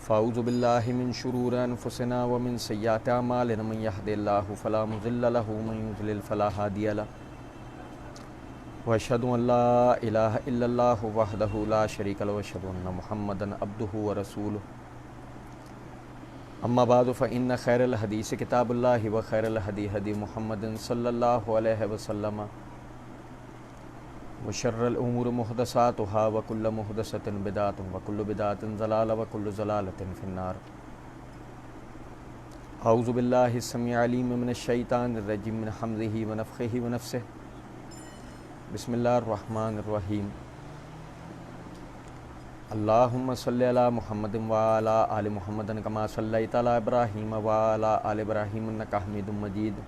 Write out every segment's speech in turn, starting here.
فاعوذ باللہ من شرور انفسنا ومن سیئات اعمالنا من یہد اللہ فلا مضل له ومن یضلل فلا ہادی له واشہد ان لا الہ الا اللہ وحدہ لا شریک له واشہد ان محمدا عبدہ ورسولہ اما بعد فإن خیر الحدیث کتاب اللہ وخیر الہدی ہدی محمد صلی اللہ علیہ وسلم وشر الامور محدثاتها وكل محدثة بدعة وكل بدعة ضلالة وكل ضلالة في النار. اعوذ باللہ السمیع العلیم من الشیطان الرجیم من حمزہ ونفخہ ونفثہ. بسم اللہ الرحمن الرحیم. اللہم صلی علی محمد وعلی آل محمد کما صلیت علی ابراہیم وعلی آل ابراہیم انک حمید مجید.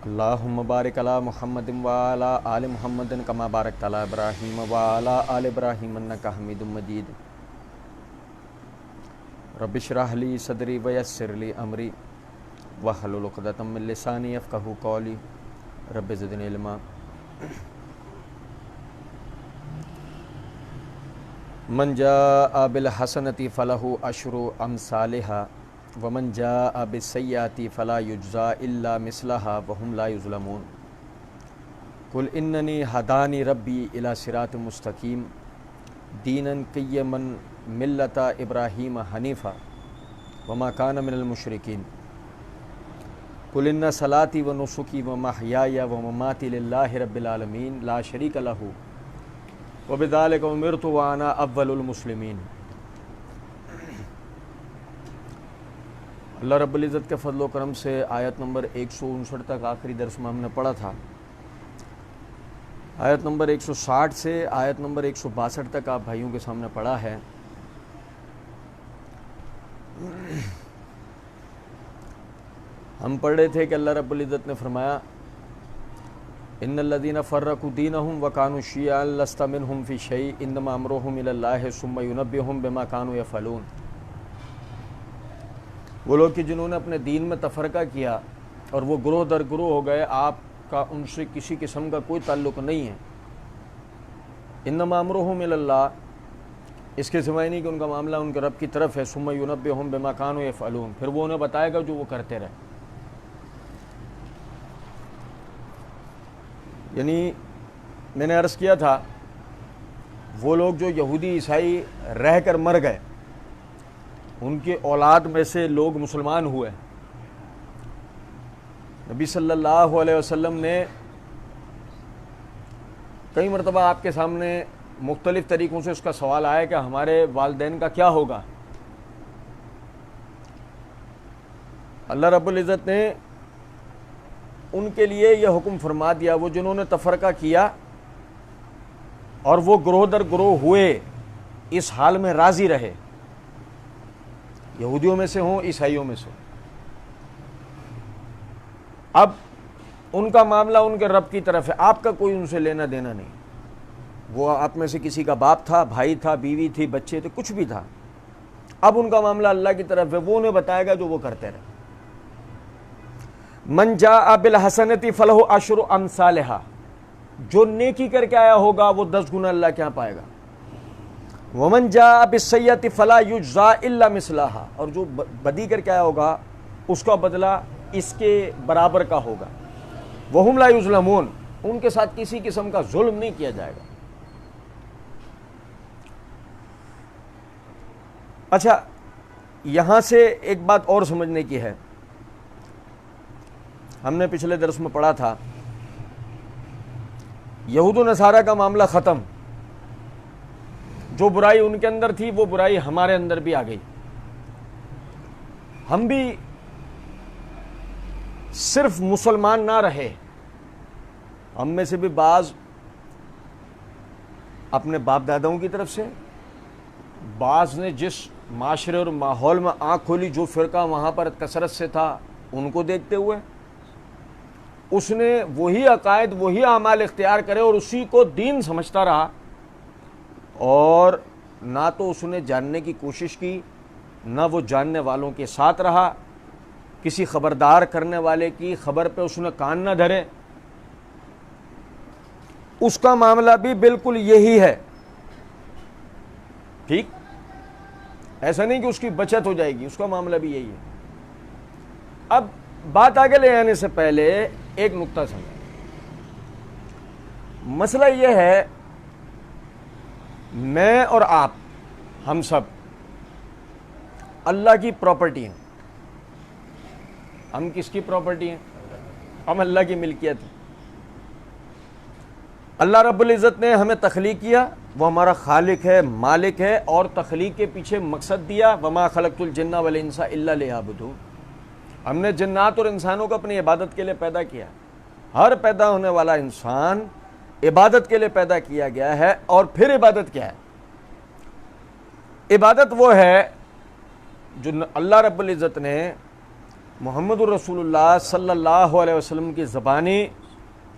اللہم بارک علی محمد وعلی آل محمد کما بارکت علی ابراہیم وعلی آل ابراہیم انک حمید مجید. رب اشرح لی صدری ویسر لی امری واحلل عقدۃ من لسانی یفقہوا قولی. رب زدنی علما. من جاء بالحسنۃ فلہ عشر امثالها ومن جاء بالسیئۃ فلا یجزی الا مثلها وهم لا یظلمون. قل اننی ہدانی ربی الی صراط مستقیم دینا قیما ملۃ ابراہیم حنیفا وما کان من المشرکین. قل ان صلاتی و نسکی و محیای و مماتی للہ رب العالمین لا شریک لہ وبذالک امرت وانا اول المسلمین. اللہ رب العزت کے فضل و کرم سے آیت نمبر 159 تک آخری درس میں ہم نے پڑھا تھا. آیت نمبر 160 سے آیت نمبر 162 تک آپ بھائیوں کے سامنے پڑھا ہے. ہم پڑھ رہے تھے کہ اللہ رب العزت نے فرمایا ان الذین فرقوا دینہم وکانوا شیعا لست منہم فی شیء انما امرہم الی اللہ ثم ینبئہم بما کانوا یفعلون. وہ لوگ کہ جنہوں نے اپنے دین میں تفرقہ کیا اور وہ گروہ در گروہ ہو گئے، آپ کا ان سے کسی قسم کا کوئی تعلق نہیں ہے. انما امرہم الی اللہ، اس کے سوائے نہیں کہ ان کا معاملہ ان کے رب کی طرف ہے. ثم ینبئہم بما کانوا یفعلون، پھر وہ انہیں بتائے گا جو وہ کرتے رہے. یعنی میں نے عرض کیا تھا وہ لوگ جو یہودی عیسائی رہ کر مر گئے، ان کے اولاد میں سے لوگ مسلمان ہوئے. نبی صلی اللہ علیہ وسلم نے کئی مرتبہ آپ کے سامنے مختلف طریقوں سے اس کا سوال آیا کہ ہمارے والدین کا کیا ہوگا. اللہ رب العزت نے ان کے لیے یہ حکم فرما دیا، وہ جنہوں نے تفرقہ کیا اور وہ گروہ در گروہ ہوئے، اس حال میں راضی رہے، یہودیوں میں سے ہوں عیسائیوں میں سے. اب ان کا معاملہ ان کے رب کی طرف ہے، آپ کا کوئی ان سے لینا دینا نہیں. وہ آپ میں سے کسی کا باپ تھا، بھائی تھا، بیوی تھی، بچے تھے، کچھ بھی تھا. اب ان کا معاملہ اللہ کی طرف ہے، وہ انہیں بتائے گا جو وہ کرتے رہے. من جاء بالحسنۃ فلہ عشر امثالها، جو نیکی کر کے آیا ہوگا وہ 10 گنا اللہ کے ہاں پائے گا. ومن جاء بالسیئۃ فلا یجزی الا مثلها، اور جو بدی کر کے آیا ہوگا اس کا بدلہ اس کے برابر کا ہوگا. وہم لا یظلمون، ان کے ساتھ کسی قسم کا ظلم نہیں کیا جائے گا. اچھا، یہاں سے ایک بات اور سمجھنے کی ہے. ہم نے پچھلے درس میں پڑھا تھا یہود و نصارہ کا معاملہ ختم. جو برائی ان کے اندر تھی وہ برائی ہمارے اندر بھی آ گئی. ہم بھی صرف مسلمان نہ رہے، ہم میں سے بھی بعض اپنے باپ داداؤں کی طرف سے، بعض نے جس معاشرے اور ماحول میں آنکھ کھولی، جو فرقہ وہاں پر کثرت سے تھا ان کو دیکھتے ہوئے اس نے وہی عقائد، وہی اعمال اختیار کرے اور اسی کو دین سمجھتا رہا، اور نہ تو اس نے جاننے کی کوشش کی، نہ وہ جاننے والوں کے ساتھ رہا، کسی خبردار کرنے والے کی خبر پہ اس نے کان نہ دھرے. اس کا معاملہ بھی بالکل یہی ہے. ٹھیک، ایسا نہیں کہ اس کی بچت ہو جائے گی، اس کا معاملہ بھی یہی ہے۔ اب بات آگے لے آنے سے پہلے ایک نقطہ سمجھیں۔ مسئلہ یہ ہے، میں اور آپ، ہم سب اللہ کی پراپرٹی ہیں۔ ہم کس کی پراپرٹی ہیں؟ ہم اللہ کی ملکیت ہیں۔ اللہ رب العزت نے ہمیں تخلیق کیا، وہ ہمارا خالق ہے، مالک ہے، اور تخلیق کے پیچھے مقصد دیا، وما خلقت الجن والانس الا لیعبدون۔ ہم نے جنات اور انسانوں کو اپنی عبادت کے لیے پیدا کیا۔ ہر پیدا ہونے والا انسان عبادت کے لیے پیدا کیا گیا ہے۔ اور پھر عبادت کیا ہے؟ عبادت وہ ہے جو اللہ رب العزت نے محمد الرسول اللہ صلی اللہ علیہ وسلم کی زبانی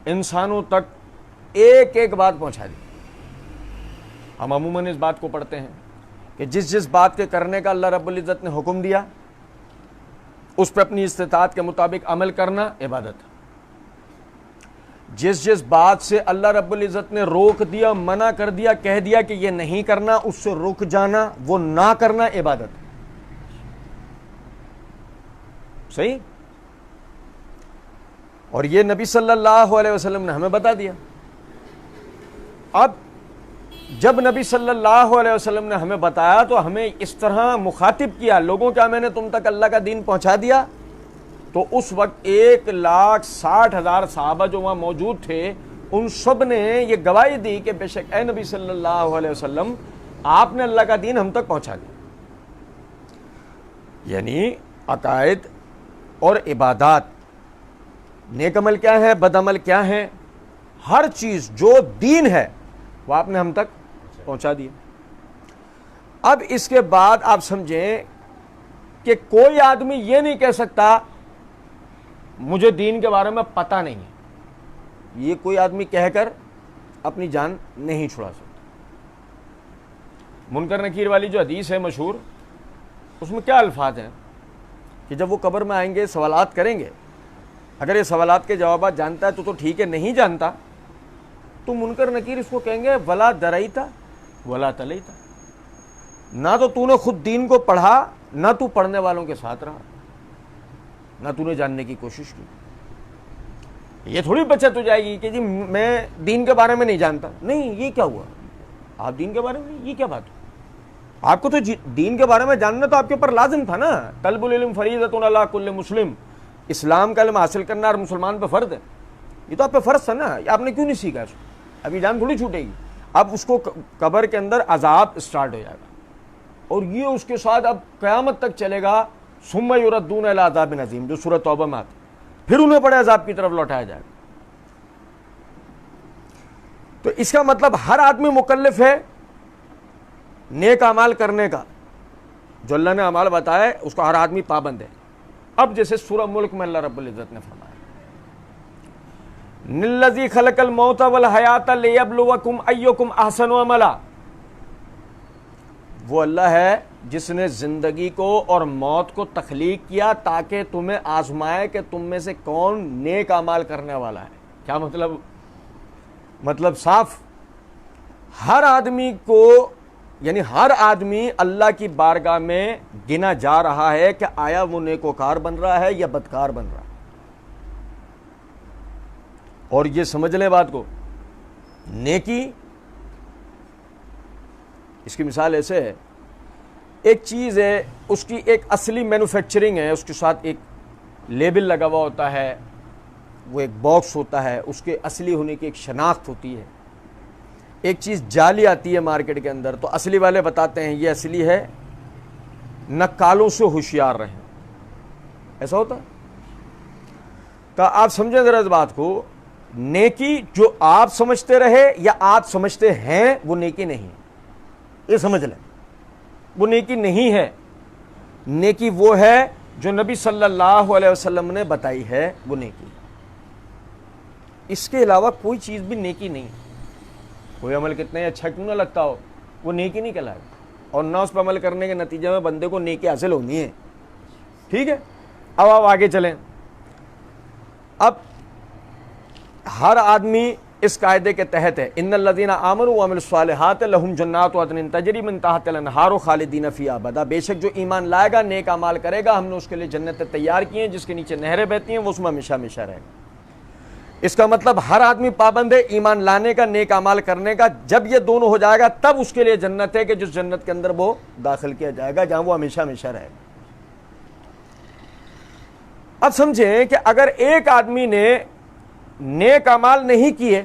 انسانوں تک ایک ایک بات پہنچا دی۔ ہم عموماً اس بات کو پڑھتے ہیں کہ جس جس بات کے کرنے کا اللہ رب العزت نے حکم دیا اس پہ اپنی استطاعت کے مطابق عمل کرنا عبادت ہے۔ جس جس بات سے اللہ رب العزت نے روک دیا، منع کر دیا، کہہ دیا کہ یہ نہیں کرنا، اس سے رک جانا، وہ نہ کرنا عبادت ہے۔ صحیح؟ اور یہ نبی صلی اللہ علیہ وسلم نے ہمیں بتا دیا۔ اب جب نبی صلی اللہ علیہ وسلم نے ہمیں بتایا تو ہمیں اس طرح مخاطب کیا، لوگوں کیا میں نے تم تک اللہ کا دین پہنچا دیا؟ تو اس وقت 1,60,000 صحابہ جو وہاں موجود تھے، ان سب نے یہ گواہی دی کہ بے شک اے نبی صلی اللہ علیہ وسلم، آپ نے اللہ کا دین ہم تک پہنچا دیا۔ یعنی عقائد اور عبادات، نیک عمل کیا ہے، بد عمل کیا ہے، ہر چیز جو دین ہے وہ آپ نے ہم تک پہنچا دیا۔ اب اس کے بعد آپ سمجھیں کہ کوئی آدمی یہ نہیں کہہ سکتا مجھے دین کے بارے میں پتہ نہیں ہے۔ یہ کوئی آدمی کہہ کر اپنی جان نہیں چھڑا سکتا۔ منکر نکیر والی جو حدیث ہے مشہور، اس میں کیا الفاظ ہیں کہ جب وہ قبر میں آئیں گے سوالات کریں گے، اگر یہ سوالات کے جوابات جانتا ہے تو ٹھیک ہے، نہیں جانتا تو منکر نکیر اس کو کہیں گے ولا دریتا ولا تلیتا، نہ تو نے خود دین کو پڑھا، نہ تو پڑھنے والوں کے ساتھ رہا، نہ تو نے جاننے کی کوشش کی۔ یہ تھوڑی بچت ہو جائے گی کہ جی میں دین کے بارے میں نہیں جانتا۔ نہیں، یہ کیا ہوا؟ آپ دین کے بارے میں، یہ کیا بات ہو؟ آپ کو تو دین کے بارے میں جاننا تو آپ کے اوپر لازم تھا نا۔ طلب العلم فریضۃ علی کل مسلم، اسلام کا علم حاصل کرنا ہر مسلمان پہ فرض ہے۔ یہ تو آپ پہ فرض تھا نا، آپ نے کیوں نہیں سیکھا اس کو؟ ابھی جان تھوڑی چھوٹے گی۔ اب اس کو قبر کے اندر عذاب اسٹارٹ ہو جائے گا، اور یہ اس کے ساتھ اب قیامت تک چلے گا۔ ثم یردون الی عذاب عظیم، جو سورۃ توبہ میں آتا ہے، پھر انہیں بڑے عذاب کی طرف لوٹایا جائے گا۔ تو اس کا مطلب ہر آدمی مکلف ہے نیک اعمال کرنے کا، جو اللہ نے اعمال بتائے اس کا ہر آدمی پابند ہے۔ اب جیسے سورہ ملک میں اللہ رب العزت نے فرمایا الذی خلق الموت والحیات لیبلوکم ایکم احسن عملا، وہ اللہ ہے جس نے زندگی کو اور موت کو تخلیق کیا تاکہ تمہیں آزمائے کہ تم میں سے کون نیک اعمال کرنے والا ہے۔ کیا مطلب صاف، ہر آدمی کو، یعنی ہر آدمی اللہ کی بارگاہ میں گنا جا رہا ہے کہ آیا وہ نیکوکار بن رہا ہے یا بدکار بن رہا ہے۔ اور یہ سمجھ لیں بات کو، نیکی، اس کی مثال ایسے ہے، ایک چیز ہے، اس کی ایک اصلی مینوفیکچرنگ ہے، اس کے ساتھ ایک لیبل لگا ہوا ہوتا ہے، وہ ایک باکس ہوتا ہے، اس کے اصلی ہونے کی ایک شناخت ہوتی ہے۔ ایک چیز جعلی آتی ہے مارکیٹ کے اندر تو اصلی والے بتاتے ہیں یہ اصلی ہے، نکالوں سے ہوشیار رہیں، ایسا ہوتا ہے۔ تو آپ سمجھیں ذرا اس بات کو، نیکی جو آپ سمجھتے رہے یا آپ سمجھتے ہیں وہ نیکی نہیں، یہ سمجھ لیں، وہ نیکی نہیں ہے۔ نیکی وہ ہے جو نبی صلی اللہ علیہ وسلم نے بتائی ہے، وہ نیکی۔ اس کے علاوہ کوئی چیز بھی نیکی نہیں۔ کوئی عمل کتنا ہی اچھا کیوں نہ لگتا ہو، وہ نیکی نہیں کہلائے گا، اور نہ اس پر عمل کرنے کے نتیجے میں بندے کو نیکی حاصل ہونی ہے۔ ٹھیک ہے، اب آپ آگے چلیں۔ اب ہر آدمی اس قاعدے کے تحت ہے ان الذین آمنوا وعملوا الصالحات لہم جنات عدن تجری من تحتها الانہار خالدین فیہا ابدا، بے شک جو ایمان لائے گا نیک اعمال کرے گا ہم نے اس کے لیے جنتیں تیار کی ہیں جس کے نیچے نہریں بہتی ہیں، وہ اس میں ہمیشہ ہمیشہ رہے گا۔ اس کا مطلب ہر آدمی پابند ہے ایمان لانے کا، نیک اعمال کرنے کا۔ جب یہ دونوں ہو جائے گا تب اس کے لیے جنت ہے کہ جس جنت کے اندر وہ داخل کیا جائے گا، جہاں وہ ہمیشہ ہمیشہ رہے گا۔ اب سمجھیں کہ اگر ایک آدمی نے نیک اعمال نہیں کیے،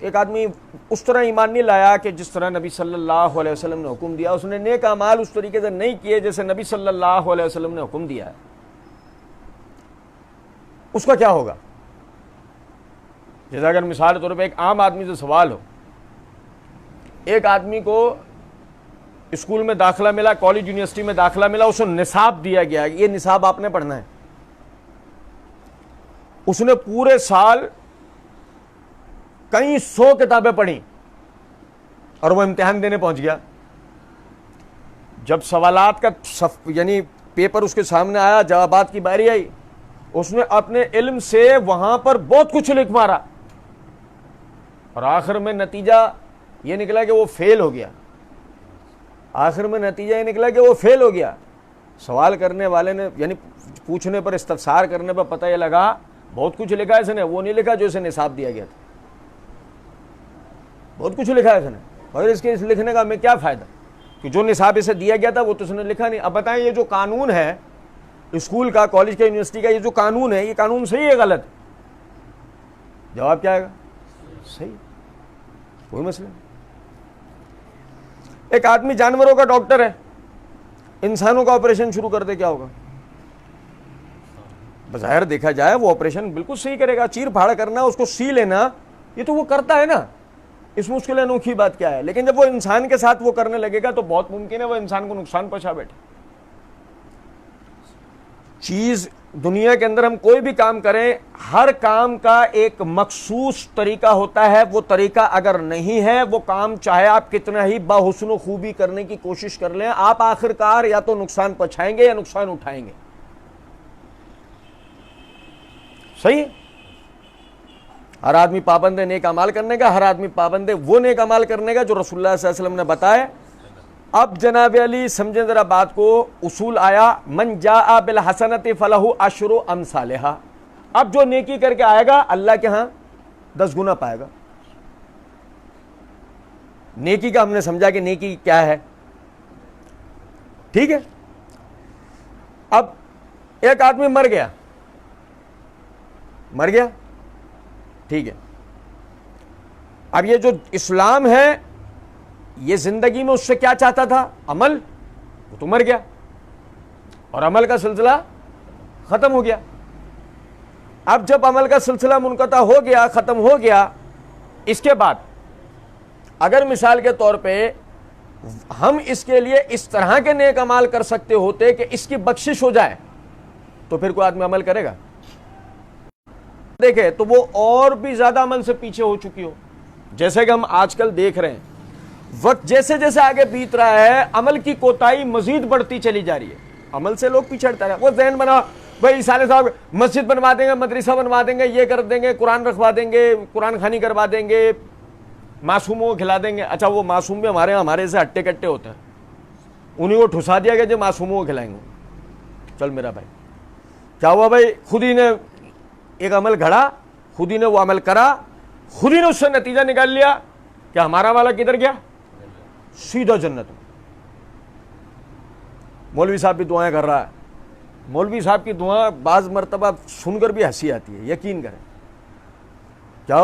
ایک آدمی اس طرح ایمان نہیں لایا کہ جس طرح نبی صلی اللہ علیہ وسلم نے حکم دیا، اس نے نیک اعمال اس طریقے سے نہیں کیے جیسے نبی صلی اللہ علیہ وسلم نے حکم دیا ہے، اس کا کیا ہوگا؟ جیسا اگر مثال کے طور پہ ایک عام آدمی سے سوال ہو، ایک آدمی کو اسکول میں داخلہ ملا، کالج یونیورسٹی میں داخلہ ملا، اس کو نصاب دیا گیا، یہ نصاب آپ نے پڑھنا ہے۔ اس نے پورے سال کئی 100 کتابیں پڑھی اور وہ امتحان دینے پہنچ گیا۔ جب سوالات کا یعنی پیپر اس کے سامنے آیا، جوابات کی باری آئی، اس نے اپنے علم سے وہاں پر بہت کچھ لکھ مارا اور آخر میں نتیجہ یہ نکلا کہ وہ فیل ہو گیا۔ آخر میں نتیجہ یہ نکلا کہ وہ فیل ہو گیا۔ سوال کرنے والے نے یعنی پوچھنے پر، استفسار کرنے پر پتہ یہ لگا بہت کچھ لکھا ہے اس نے، وہ نہیں لکھا جو اسے نصاب دیا گیا تھا۔ بہت کچھ لکھا ہے اس نے، اور اس کے لکھنے کا ہمیں کیا فائدہ کہ جو نصاب اسے دیا گیا تھا وہ تو اس نے لکھا نہیں۔ اب بتائیں یہ جو قانون ہے اسکول کا، کالج کا، یونیورسٹی کا، یہ جو قانون ہے، یہ قانون صحیح ہے غلط؟ جواب کیا آئے گا؟ صحیح، کوئی مسئلہ نہیں۔ ایک آدمی جانوروں کا ڈاکٹر ہے، انسانوں کا آپریشن شروع کر دے، کیا ہوگا؟ بظاہر دیکھا جائے وہ آپریشن بالکل صحیح کرے گا، چیر پھاڑ کرنا، اس کو سی لینا، یہ تو وہ کرتا ہے نا، اس میں اس کے لیے انوکھی بات کیا ہے؟ لیکن جب وہ انسان کے ساتھ وہ کرنے لگے گا تو بہت ممکن ہے وہ انسان کو نقصان پہنچا بیٹھے۔ چیز دنیا کے اندر ہم کوئی بھی کام کریں، ہر کام کا ایک مخصوص طریقہ ہوتا ہے، وہ طریقہ اگر نہیں ہے وہ کام چاہے آپ کتنا ہی بحسن و خوبی کرنے کی کوشش کر لیں، آپ آخر کار یا تو نقصان پہنچائیں گے یا نقصان اٹھائیں گے۔ صحیح؟ ہر آدمی پابند ہے نیک اعمال کرنے کا، ہر آدمی پابند ہے وہ نیک اعمال کرنے کا جو رسول اللہ صلی اللہ علیہ وسلم نے بتایا۔ اب جناب علی سمجھیں ذرا بات کو، اصول آیا من جاء بالحسنۃ فلہ عشر امثالھا، اب جو نیکی کر کے آئے گا اللہ کے ہاں 10 گنا پائے گا۔ نیکی کا ہم نے سمجھا کہ نیکی کیا ہے، ٹھیک ہے؟ اب ایک آدمی مر گیا، ٹھیک ہے، اب یہ جو اسلام ہے یہ زندگی میں اس سے کیا چاہتا تھا؟ عمل، وہ تو مر گیا اور عمل کا سلسلہ ختم ہو گیا۔ اب جب عمل کا سلسلہ منقطع ہو گیا، ختم ہو گیا، اس کے بعد اگر مثال کے طور پہ ہم اس کے لیے اس طرح کے نیک عمل کر سکتے ہوتے کہ اس کی بخشش ہو جائے تو پھر کوئی آدمی عمل کرے گا؟ دیکھے تو وہ اور بھی زیادہ عمل سے پیچھے ہو چکی ہو، جیسے کہ ہم آج کل دیکھ رہے ہیں۔ وقت جیسے جیسے آگے بیت رہا ہے عمل کی کوتاہی مزید بڑھتی چلی جا رہی ہے، عمل سے لوگ پیچھے ہٹتا رہے۔ وہ ذہن بنا بھائی سالے صاحب مسجد بنوا دیں گے، مدرسہ بنوا دیں گے، یہ کر دیں گے، قرآن رکھوا دیں گے، قرآن خوانی کروا دیں گے، معصوموں کو کھلا دیں گے۔ اچھا وہ معصوم بھی ہمارے سے ہٹے کٹے ہوتے ہیں، انہیں کو ٹھسا دیا گیا جو معصوموں کو کھلائیں گے۔ چل میرا بھائی کیا ہوا بھائی؟ خود ہی نے ایک عمل گھڑا، خود ہی نے وہ عمل کرا، خود ہی نے اس سے نتیجہ نکال لیا کہ ہمارا والا کدھر گیا؟ سیدھا جنت میں۔ مولوی صاحب بھی دعائیں کر رہا ہے، مولوی صاحب کی دعا بعض مرتبہ سن کر بھی ہنسی آتی ہے، یقین کریں۔ کیا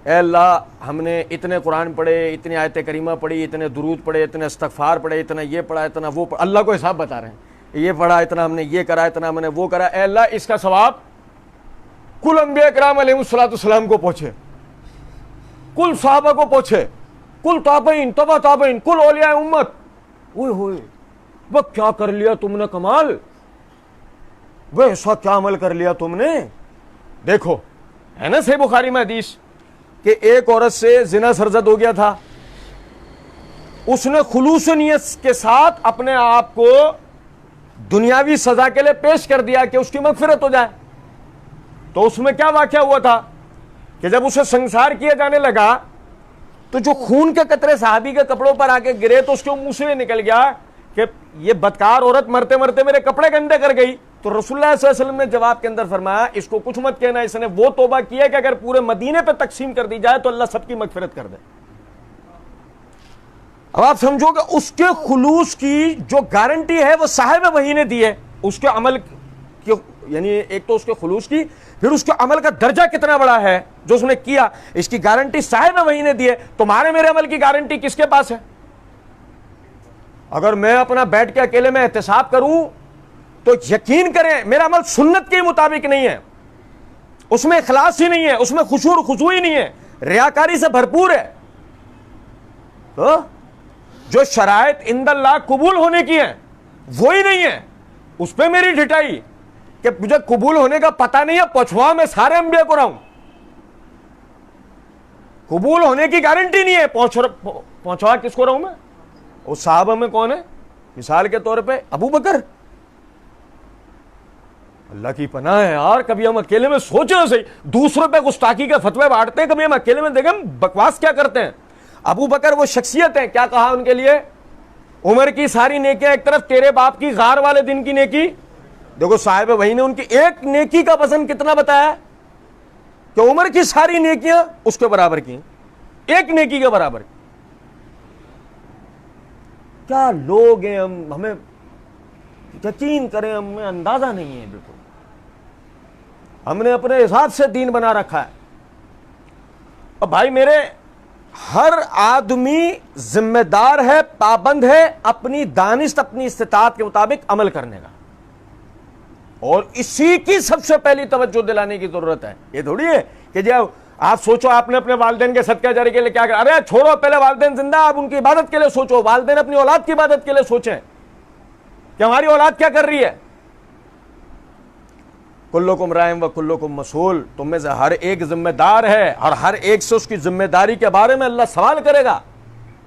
اے اللہ ہم نے اتنے قرآن پڑھے، اتنی آیت کریمہ پڑھی، اتنے درود پڑھے، اتنے استغفار پڑھے، اتنا یہ پڑھا، اتنا وہ پڑھا، اللہ کو حساب بتا رہے ہیں، یہ پڑھا، اتنا ہم نے یہ کرا، اتنا ہم نے وہ کرا، اے اللہ اس کا ثواب کل انبیاء کرام علیہ الصلوۃ والسلام کو پہنچے، کل صحابہ کو پہنچے، کل تابعین، تبع تابعین، کل اولیاء امت۔ اوئے ہوئے وہ کیا کر لیا تم نے کمال، وہ ایسا کیا عمل کر لیا تم نے۔ دیکھو ہے نا صحیح بخاری میں حدیث کہ ایک عورت سے زنا سرزد ہو گیا تھا، اس نے خلوص نیت کے ساتھ اپنے آپ کو دنیاوی سزا کے لیے پیش کر دیا کہ اس کی مغفرت ہو جائے۔ تو اس میں کیا واقعہ ہوا تھا کہ جب اسے سنسار کیا جانے لگا تو جو خون کے قطرے صحابی کے کپڑوں پر آ کے گرے تو اس کے منہ سے نکل گیا کہ یہ بدکار عورت مرتے مرتے میرے کپڑے گندے کر گئی. تو رسول اللہ صلی اللہ علیہ وسلم نے جواب کے اندر فرمایا اس کو کچھ مت کہنا, اس نے وہ توبہ کی ہے کہ اگر پورے مدینے پہ تقسیم کر دی جائے تو اللہ سب کی مغفرت کر دے. اب آپ سمجھو کہ اس کے خلوص کی جو گارنٹی ہے وہ صاحب وحی نے دی ہے, اس کے عمل کی, یعنی ایک تو اس کے خلوص کی, پھر اس کے عمل کا درجہ کتنا بڑا ہے جو اس نے کیا, اس کی گارنٹی صاحب وحی نے دی ہے. تمہارے میرے عمل کی گارنٹی کس کے پاس ہے؟ اگر میں اپنا بیٹھ کے اکیلے میں احتساب کروں تو یقین کریں میرا عمل سنت کے مطابق نہیں ہے, اس میں اخلاص ہی نہیں ہے, اس میں خشوع و خضوع ہی نہیں ہے, ریاکاری سے بھرپور ہے. تو جو شرائط عند اللہ قبول ہونے کی ہیں وہی نہیں ہے, اس پہ میری ڈٹائی کہ مجھے قبول ہونے کا پتہ نہیں ہے, پوچھوا میں سارے انبیاء کو رہا ہوں, قبول ہونے کی گارنٹی نہیں ہے, پوچھوا کس کو رہا ہوں میں؟ اس صحابہ میں کون ہے؟ مثال کے طور پہ ابو بکر. اللہ کی پناہ ہے یار, کبھی ہم اکیلے میں سوچیں صحیح, دوسروں پہ گستاخی کے فتوے بانٹتے ہیں, کبھی ہم اکیلے میں دیکھیں بکواس کیا کرتے ہیں. ابو بکر وہ شخصیت ہے, کیا کہا ان کے لیے؟ عمر کی ساری نیکیاں ایک طرف, تیرے باپ کی غار والے دن کی نیکی. دیکھو صاحب وہی نے ان کی ایک نیکی کا وزن کتنا بتایا کہ عمر کی ساری نیکیاں اس کے برابر کی, ایک نیکی کے برابر. کیا لوگ ہیں ہم, ہمیں یقین کریں ہمیں اندازہ نہیں ہے بالکل, ہم نے اپنے حساب سے دین بنا رکھا ہے. اور بھائی میرے, ہر آدمی ذمہ دار ہے, پابند ہے اپنی دانست اپنی استطاعت کے مطابق عمل کرنے کا, اور اسی کی سب سے پہلی توجہ دلانے کی ضرورت ہے. یہ تھوڑی ہے کہ جب آپ سوچو آپ نے اپنے والدین کے صدقہ جاری کے لیے کیا کرا, ارے چھوڑو پہلے والدین زندہ, آپ ان کی عبادت کے لیے سوچو, والدین اپنی اولاد کی عبادت کے لیے سوچیں کہ ہماری اولاد کیا کر رہی ہے. کلکم رائع و کلکم مسئول, تم میں سے ہر ایک ذمہ دار ہے اور ہر ایک سے اس کی ذمہ داری کے بارے میں اللہ سوال کرے گا.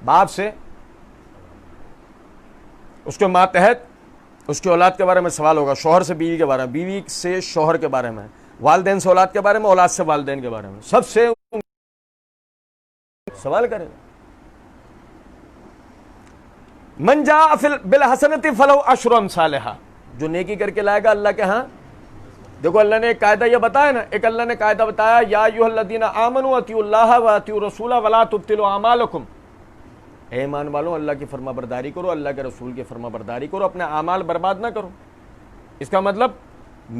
باپ سے, اس کے ماتحت اس کی اولاد کے بارے میں سوال ہوگا, شوہر سے بیوی کے بارے میں, بیوی سے شوہر کے بارے میں, والدین سے اولاد کے بارے میں, اولاد سے والدین کے بارے میں, سب سے سوال کرے گا. من جاء بالحسنۃ فلہ عشر امثالھا, جو نیکی کر کے لائے گا اللہ کے ہاں. دیکھو اللہ نے ایک قاعدہ یہ بتایا نا, ایک اللہ نے قاعدہ بتایا, یا ایھا الذین آمنوا اطیعوا اللہ واطیعوا الرسول ولا تبطلوا اعمالکم, اے ایمان والوں اللہ کی فرما برداری کرو, اللہ کے رسول کی فرما برداری کرو, اپنے اعمال برباد نہ کرو. اس کا مطلب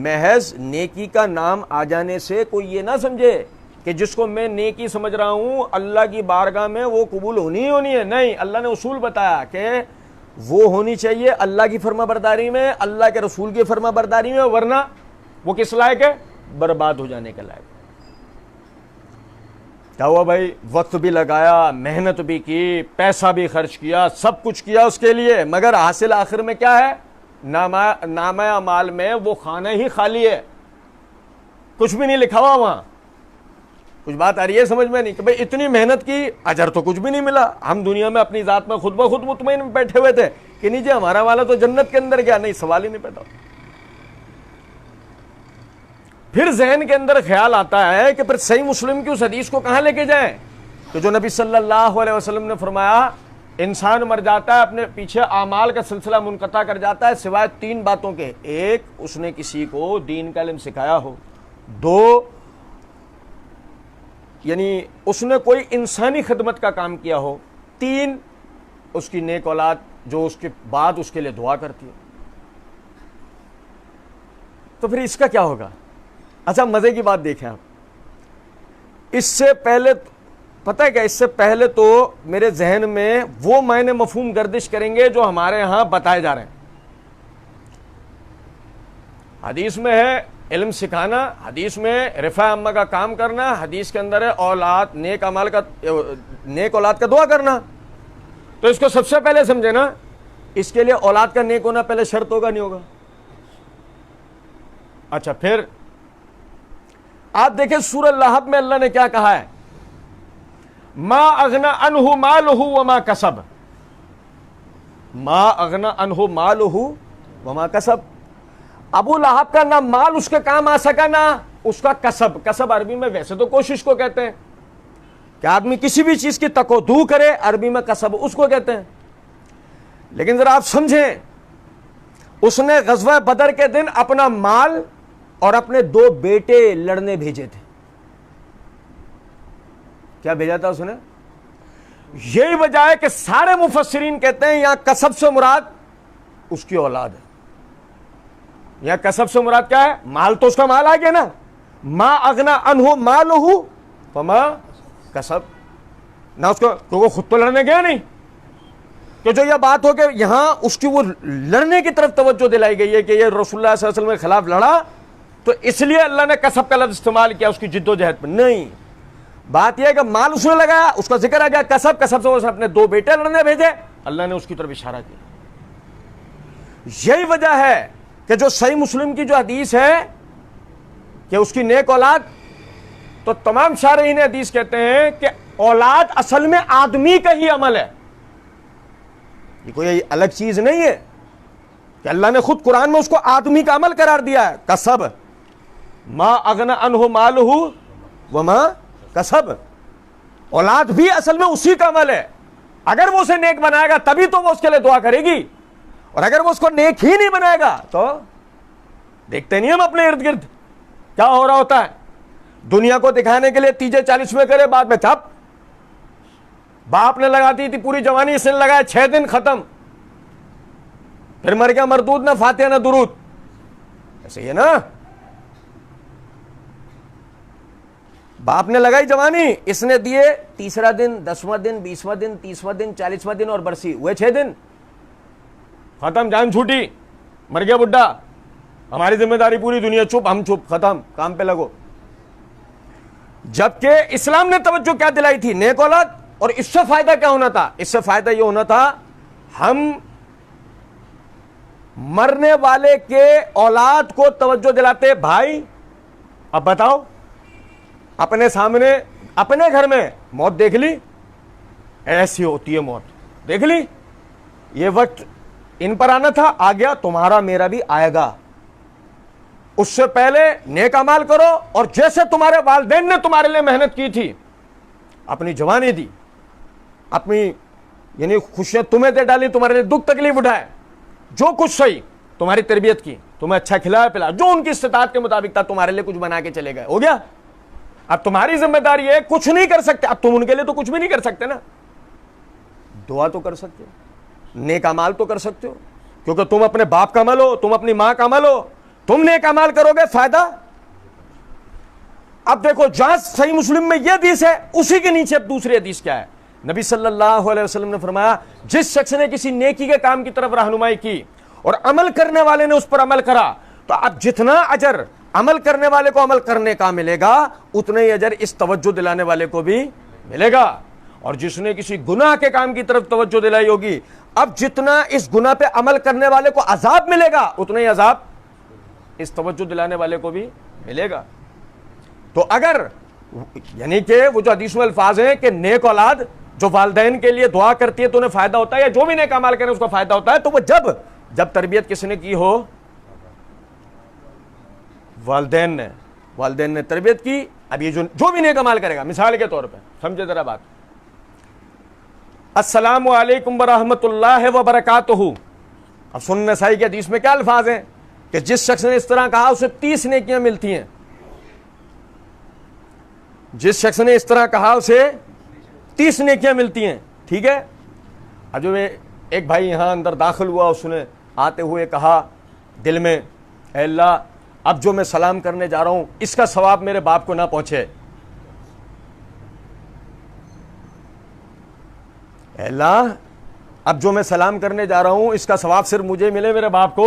محض نیکی کا نام آ جانے سے کوئی یہ نہ سمجھے کہ جس کو میں نیکی سمجھ رہا ہوں اللہ کی بارگاہ میں وہ قبول ہونی ہی ہونی ہے. نہیں, اللہ نے اصول بتایا کہ وہ ہونی چاہیے اللہ کی فرما برداری میں, اللہ کے رسول کی فرما برداری میں, ورنہ وہ کس لائق ہے؟ برباد ہو جانے کے لائق. کیا ہوا بھائی, وقت بھی لگایا, محنت بھی کی, پیسہ بھی خرچ کیا, سب کچھ کیا اس کے لیے, مگر حاصل آخر میں کیا ہے؟ نامہ اعمال میں وہ خانہ ہی خالی ہے, کچھ بھی نہیں لکھا ہوا وہاں. کچھ بات آ رہی ہے سمجھ میں نہیں کہ بھئی اتنی محنت کی, اجر تو کچھ بھی نہیں ملا. ہم دنیا میں اپنی ذات میں خود بخود مطمئن بیٹھے ہوئے تھے کہ نہیں جی ہمارا والا تو جنت کے اندر گیا, نہیں, سوال ہی نہیں پیدا. پھر ذہن کے اندر خیال آتا ہے کہ پھر صحیح مسلم کی اس حدیث کو کہاں لے کے جائیں کہ جو نبی صلی اللہ علیہ وسلم نے فرمایا انسان مر جاتا ہے, اپنے پیچھے اعمال کا سلسلہ منقطع کر جاتا ہے سوائے 3 باتوں کے. 1, اس نے کسی کو دین کا علم سکھایا ہو. 2, یعنی اس نے کوئی انسانی خدمت کا کام کیا ہو. 3, اس کی نیک اولاد جو اس کے بعد اس کے لیے دعا کرتی ہے. تو پھر اس کا کیا ہوگا؟ اچھا مزے کی بات دیکھیں آپ, اس سے پہلے پتہ ہے کیا, اس سے پہلے تو میرے ذہن میں وہ معنی مفہوم گردش کریں گے جو ہمارے ہاں بتائے جا رہے ہیں. حدیث میں ہے علم سکھانا, حدیث میں رفع امہ کا کام کرنا, حدیث کے اندر ہے اولاد نیک اعمال کا, نیک اولاد کا دعا کرنا. تو اس کو سب سے پہلے سمجھے نا, اس کے لیے اولاد کا نیک ہونا پہلے شرط ہوگا نہیں ہوگا؟ اچھا پھر آپ دیکھیں سورہ لہب میں اللہ نے کیا کہا ہے, ما اغنا عنہ مالہ وما کسب, ما اغنا عنہ مالہ وما کسب. ابو لہب کا نہ مال اس کے کام آ سکا نہ اس کا کسب عربی میں ویسے تو کوشش کو کہتے ہیں کہ آدمی کسی بھی چیز کی تکودو کرے، عربی میں کسب اس کو کہتے ہیں. لیکن ذرا آپ سمجھیں، اس نے غزوہ بدر کے دن اپنا مال اور اپنے 2 بیٹے لڑنے بھیجے تھے. کیا بھیجا تھا اس نے؟ یہی وجہ ہے کہ سارے مفسرین کہتے ہیں یہاں کسب سے مراد اس کی اولاد ہے. یہاں کسب سے مراد کیا ہے؟ مال تو اس کا مال آ گیا نا، ما اغنا عنہ مالہ فما کسب. نہ اس کو، کیونکہ خود تو لڑنے گیا نہیں، کہ جو یہ بات ہو کہ یہاں اس کی وہ لڑنے کی طرف توجہ دلائی گئی ہے کہ یہ رسول اللہ صلی اللہ علیہ وسلم کے خلاف لڑا تو اس لیے اللہ نے کسب کا لفظ استعمال کیا اس کی جد و جہد پر. نہیں، بات یہ ہے کہ مال اس نے لگایا، اس کا ذکر آ گیا کسب سے اس نے اپنے 2 بیٹے لڑنے بھیجے، اللہ نے اس کی طرف اشارہ کیا. یہی وجہ ہے کہ جو صحیح مسلم کی جو حدیث ہے کہ اس کی نیک اولاد، تو تمام شارحین حدیث کہتے ہیں کہ اولاد اصل میں آدمی کا ہی عمل ہے، یہ کوئی الگ چیز نہیں ہے کہ اللہ نے خود قرآن میں اس کو آدمی کا عمل قرار دیا ہے. کسب ما اغنا عنہ مالہ وما کسب، اولاد بھی اصل میں اسی کا عمل ہے. اگر وہ اسے نیک بنائے گا تبھی تو وہ اس کے لیے دعا کرے گی، اور اگر وہ اس کو نیک ہی نہیں بنائے گا تو دیکھتے نہیں ہم اپنے ارد گرد کیا ہو رہا ہوتا ہے. دنیا کو دکھانے کے لیے 30-40 میں کرے، بعد میں چپ. باپ نے لگا دی تھی پوری جوانی، اس نے لگایا 6 دن ختم، پھر مر گیا مردود، نہ فاتحہ نہ درود. ایسے ہی ہے نا، باپ نے لگائی جوانی، اس نے دیے 3 دن 10واں دن 20واں دن 30واں دن 40واں دن اور برسی ہوئے 6 دن ختم، جان چھوٹی، مر گیا بڈھا. ہماری ذمہ داری پوری دنیا چپ، ہم چپ، ختم، کام پہ لگو. جبکہ اسلام نے توجہ کیا دلائی تھی؟ نیک اولاد. اور اس سے فائدہ کیا ہونا تھا؟ اس سے فائدہ یہ ہونا تھا ہم مرنے والے کے اولاد کو توجہ دلاتے، بھائی اب بتاؤ، اپنے سامنے اپنے گھر میں موت دیکھ لی، ایسی ہوتی ہے موت، دیکھ لی، یہ وقت ان پر آنا تھا، آ گیا، تمہارا میرا بھی آئے گا. اس سے پہلے نیک اعمال کرو، اور جیسے تمہارے والدین نے تمہارے لیے محنت کی تھی، اپنی جوانی دی، اپنی یعنی خوشیاں تمہیں دے ڈالی، تمہارے لیے دکھ تکلیف اٹھائے، جو کچھ صحیح تمہاری تربیت کی، تمہیں اچھا کھلایا پلایا، جو ان کی استطاعت کے مطابق تھا، تمہارے لیے کچھ بنا کے چلے گئے، ہو گیا. اب تمہاری ذمہ داری ہے، کچھ نہیں کر سکتے، اب تم ان کے لیے تو کچھ بھی نہیں کر سکتے نا، دعا تو کر سکتے ہو، نیک اعمال تو کر سکتے ہو، کیونکہ تم اپنے باپ کا عمل ہو، تم اپنی ماں کا عمل ہو، تم نیک اعمال کرو گے، فائدہ. اب دیکھو جہاں صحیح مسلم میں یہ حدیث ہے، اسی کے نیچے اب دوسری حدیث کیا ہے؟ نبی صلی اللہ علیہ وسلم نے فرمایا جس شخص نے کسی نیکی کے کام کی طرف رہنمائی کی اور عمل کرنے والے نے اس پر عمل کرا، تو اب جتنا اجر عمل کرنے والے کو عمل کرنے کا ملے گا، اتنا ہی اجر اس توجہ دلانے والے کو بھی ملے گا. اور جس نے کسی گناہ کے کام کی طرف توجہ دلائی ہوگی، اب جتنا اس گناہ پہ عمل کرنے والے کو عذاب ملے گا، اتنا ہی عذاب اس توجہ دلانے والے کو بھی ملے گا. تو اگر یعنی کہ وہ جو حدیث میں الفاظ ہیں کہ نیک اولاد جو والدین کے لیے دعا کرتی ہے تو انہیں فائدہ ہوتا ہے، یا جو بھی نیک اعمال کرے اس کو فائدہ ہوتا ہے، تو وہ جب تربیت کس نے کی ہو؟ والدین نے تربیت کی. اب یہ جو بھی نیک اعمال کرے گا، مثال کے طور پہ سمجھے ذرا بات، السلام علیکم ورحمۃ اللہ وبرکاتہ. اب سنن نسائی کی حدیث میں کیا الفاظ ہیں کہ جس شخص نے اس طرح کہا اسے 30 نیکیاں ملتی ہیں. جس شخص نے اس طرح کہا اسے 30 نیکیاں ملتی ہیں. ٹھیک ہے. اب جو ایک بھائی یہاں اندر داخل ہوا، اس نے آتے ہوئے کہا دل میں، اے اللہ اب جو میں سلام کرنے جا رہا ہوں اس کا ثواب میرے باپ کو نہ پہنچے. اے اللہ اب جو میں سلام کرنے جا رہا ہوں اس کا ثواب صرف مجھے ملے، میرے باپ کو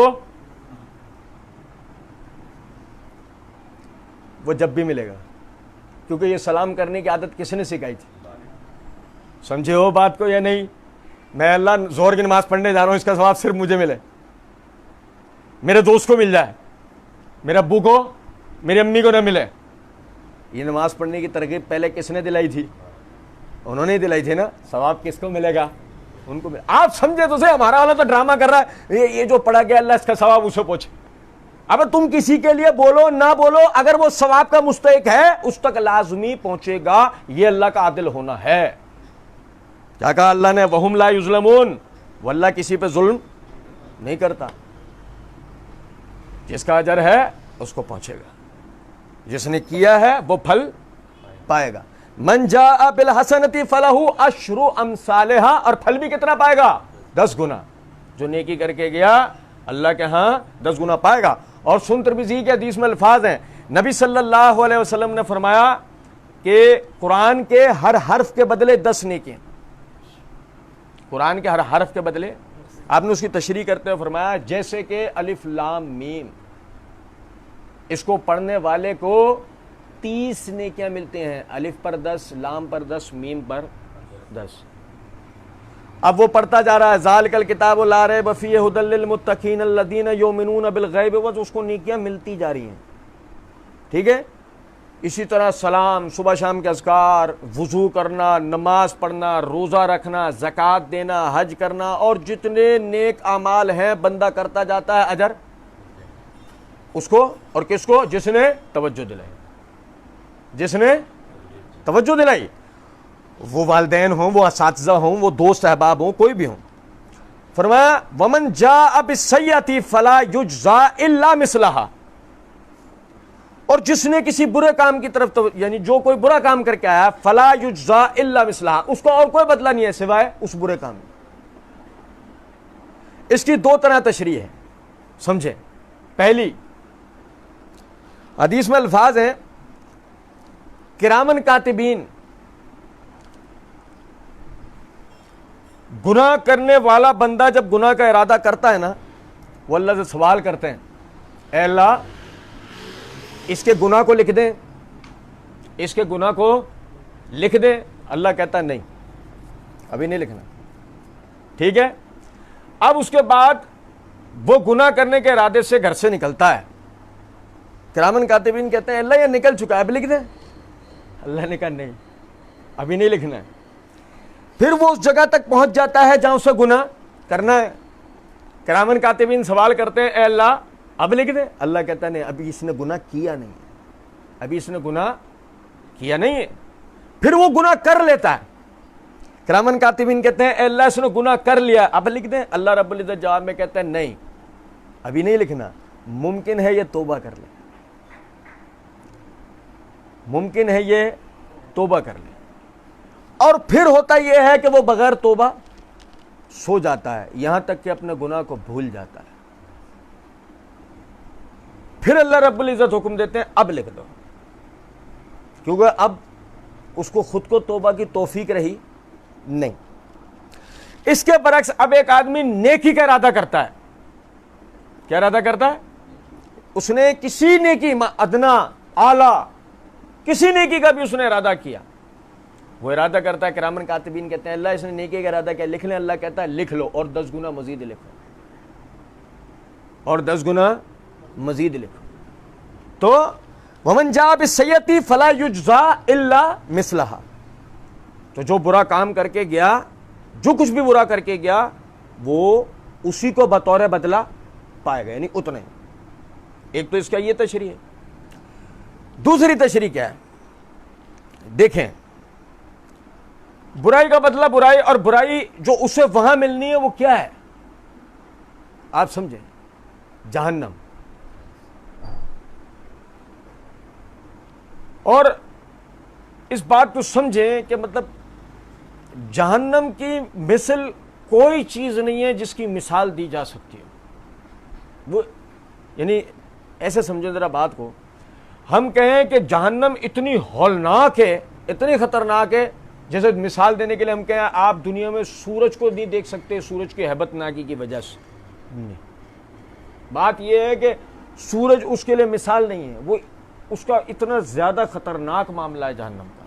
وہ جب بھی ملے گا. کیونکہ یہ سلام کرنے کی عادت کس نے سکھائی تھی؟ سمجھے ہو بات کو یا نہیں؟ میں اللہ ظہر کی نماز پڑھنے جا رہا ہوں، اس کا ثواب صرف مجھے ملے، میرے دوست کو مل جائے، میرے ابو کو، میری امی کو نہ ملے. یہ نماز پڑھنے کی ترغیب پہلے کس نے دلائی تھی؟ انہوں نے دلائی تھی نا. ثواب کس کو ملے گا؟ ان کو ملے. آپ سمجھے تو صحیح، ہمارا والا تو ڈرامہ کر رہا ہے، یہ جو پڑھا گیا اللہ اس کا ثواب اسے پہنچے. اب تم کسی کے لیے بولو نہ بولو، اگر وہ ثواب کا مستحق ہے اس تک لازمی پہنچے گا. یہ اللہ کا عادل ہونا ہے. کیا کہا اللہ نے؟ وَهُمْ لَا يُظْلَمُونَ. وہ اللہ کسی پہ ظلم نہیں کرتا. جس کا اجر ہے اس کو پہنچے گا، جس نے کیا ہے وہ پھل پائے گا. من جاء بالحسنۃ فلہ عشر امثالھا، اور پھل بھی کتنا پائے گا؟ 10 گنا. جو نیکی کر کے گیا اللہ کے ہاں 10 گنا پائے گا. اور سن ترمذی کی حدیث میں الفاظ ہیں، نبی صلی اللہ علیہ وسلم نے فرمایا کہ قرآن کے ہر حرف کے بدلے 10 نیکیاں. قرآن کے ہر حرف کے بدلے، آپ نے اس کی تشریح کرتے ہوئے فرمایا جیسے کہ الف لام میم، اس کو پڑھنے والے کو 30 نیکیاں ملتے ہیں. الف پر 10، لام پر 10، میم پر 10. اب وہ پڑھتا جا رہا ہے ذالک الکتاب لا ریب فیہ ھدی للمتقین الذین یؤمنون بالغیب، اس کو نیکیاں ملتی جا رہی ہیں. ٹھیک ہے. اسی طرح سلام، صبح شام کے اذکار، وضو کرنا، نماز پڑھنا، روزہ رکھنا، زکوٰۃ دینا، حج کرنا، اور جتنے نیک اعمال ہیں بندہ کرتا جاتا ہے، اجر اس کو. اور کس کو؟ جس نے توجہ دلائی. جس نے توجہ دلائی، وہ والدین ہوں، وہ اساتذہ ہوں، وہ دوست احباب ہوں، کوئی بھی ہوں. فرمایا ومن جاء بالسیئۃ فلا یجزا الا مثلھا، اور جس نے کسی برے کام کی طرف یعنی جو کوئی برا کام کر کے آیا، فلا یجزا الا مثلھا، اس کو اور کوئی بدلہ نہیں ہے سوائے اس برے کام میں. اس کی 2 طرح تشریح ہے، سمجھیں. پہلی، حدیث میں الفاظ ہیں کرامن کاتبین، گناہ کرنے والا بندہ جب گناہ کا ارادہ کرتا ہے نا، وہ اللہ سے سوال کرتے ہیں اے اللہ اس کے گناہ کو لکھ دیں، اس کے گناہ کو لکھ دیں. اللہ کہتا ہے نہیں، ابھی نہیں لکھنا. ٹھیک ہے. اب اس کے بعد وہ گناہ کرنے کے ارادے سے گھر سے نکلتا ہے. کرامن کاتبین کہتے ہیں اللہ یہ نکل چکا ہے، اب لکھ دیں. اللہ نے کہا نہیں، ابھی نہیں لکھنا ہے. پھر وہ اس جگہ تک پہنچ جاتا ہے جہاں اسے گناہ کرنا ہے. کرامن کاتبین سوال کرتے ہیں اے اللہ اب لکھ دے. اللہ کہتا ہے نہیں، ابھی اس نے گناہ کیا نہیں ہے، ابھی اس نے گناہ کیا نہیں ہے. پھر وہ گناہ کر لیتا ہے. کرامن کاتبین کہتے ہیں اے اللہ اس نے گناہ کر لیا، اب لکھ دیں. اللہ رب العزت جواب میں کہتا ہے نہیں، ابھی نہیں لکھنا. ممکن ہے یہ توبہ کر لے، ممکن ہے یہ توبہ کر لے. اور پھر ہوتا یہ ہے کہ وہ بغیر توبہ سو جاتا ہے، یہاں تک کہ اپنے گناہ کو بھول جاتا ہے. پھر اللہ رب العزت حکم دیتے ہیں اب لکھ دو، کیونکہ اب اس کو خود کو توبہ کی توفیق رہی نہیں. اس کے برعکس اب ایک آدمی نیکی کا ارادہ کرتا ہے. کیا ارادہ کرتا ہے؟ اس نے کسی نیکی، ادنا اعلیٰ کسی نیکی کا بھی اس نے ارادہ کیا، وہ ارادہ کرتا ہے. کرامن کاتبین کہتے ہیں اللہ اس نے نیکی کا ارادہ کیا، لکھ لیں. اللہ کہتا ہے لکھ لو، اور 10 گنا مزید لکھو، اور 10 گنا مزید لکھو. تو ومن جاء بالسیئۃ فلا یجزا الا مثلھا، تو جو برا کام کر کے گیا، جو کچھ بھی برا کر کے گیا، وہ اسی کو بطور بدلہ پائے گا، یعنی اتنے. ایک تو اس کا یہ تشریح ہے. دوسری تشریح کیا ہے؟ دیکھیں، برائی کا بدلہ برائی، اور برائی جو اسے وہاں ملنی ہے وہ کیا ہے؟ آپ سمجھیں، جہنم. اور اس بات کو سمجھیں کہ مطلب جہنم کی مثل کوئی چیز نہیں ہے جس کی مثال دی جا سکتی ہے. وہ یعنی ایسے سمجھیں ذرا بات کو، ہم کہیں کہ جہنم اتنی ہولناک ہے، اتنی خطرناک ہے، جیسے مثال دینے کے لیے ہم کہیں آپ دنیا میں سورج کو نہیں دیکھ سکتے سورج کی ہیبت ناکی کی وجہ سے. نہیں، بات یہ ہے کہ سورج اس کے لیے مثال نہیں ہے، وہ اس کا اتنا زیادہ خطرناک معاملہ ہے جہنم کا.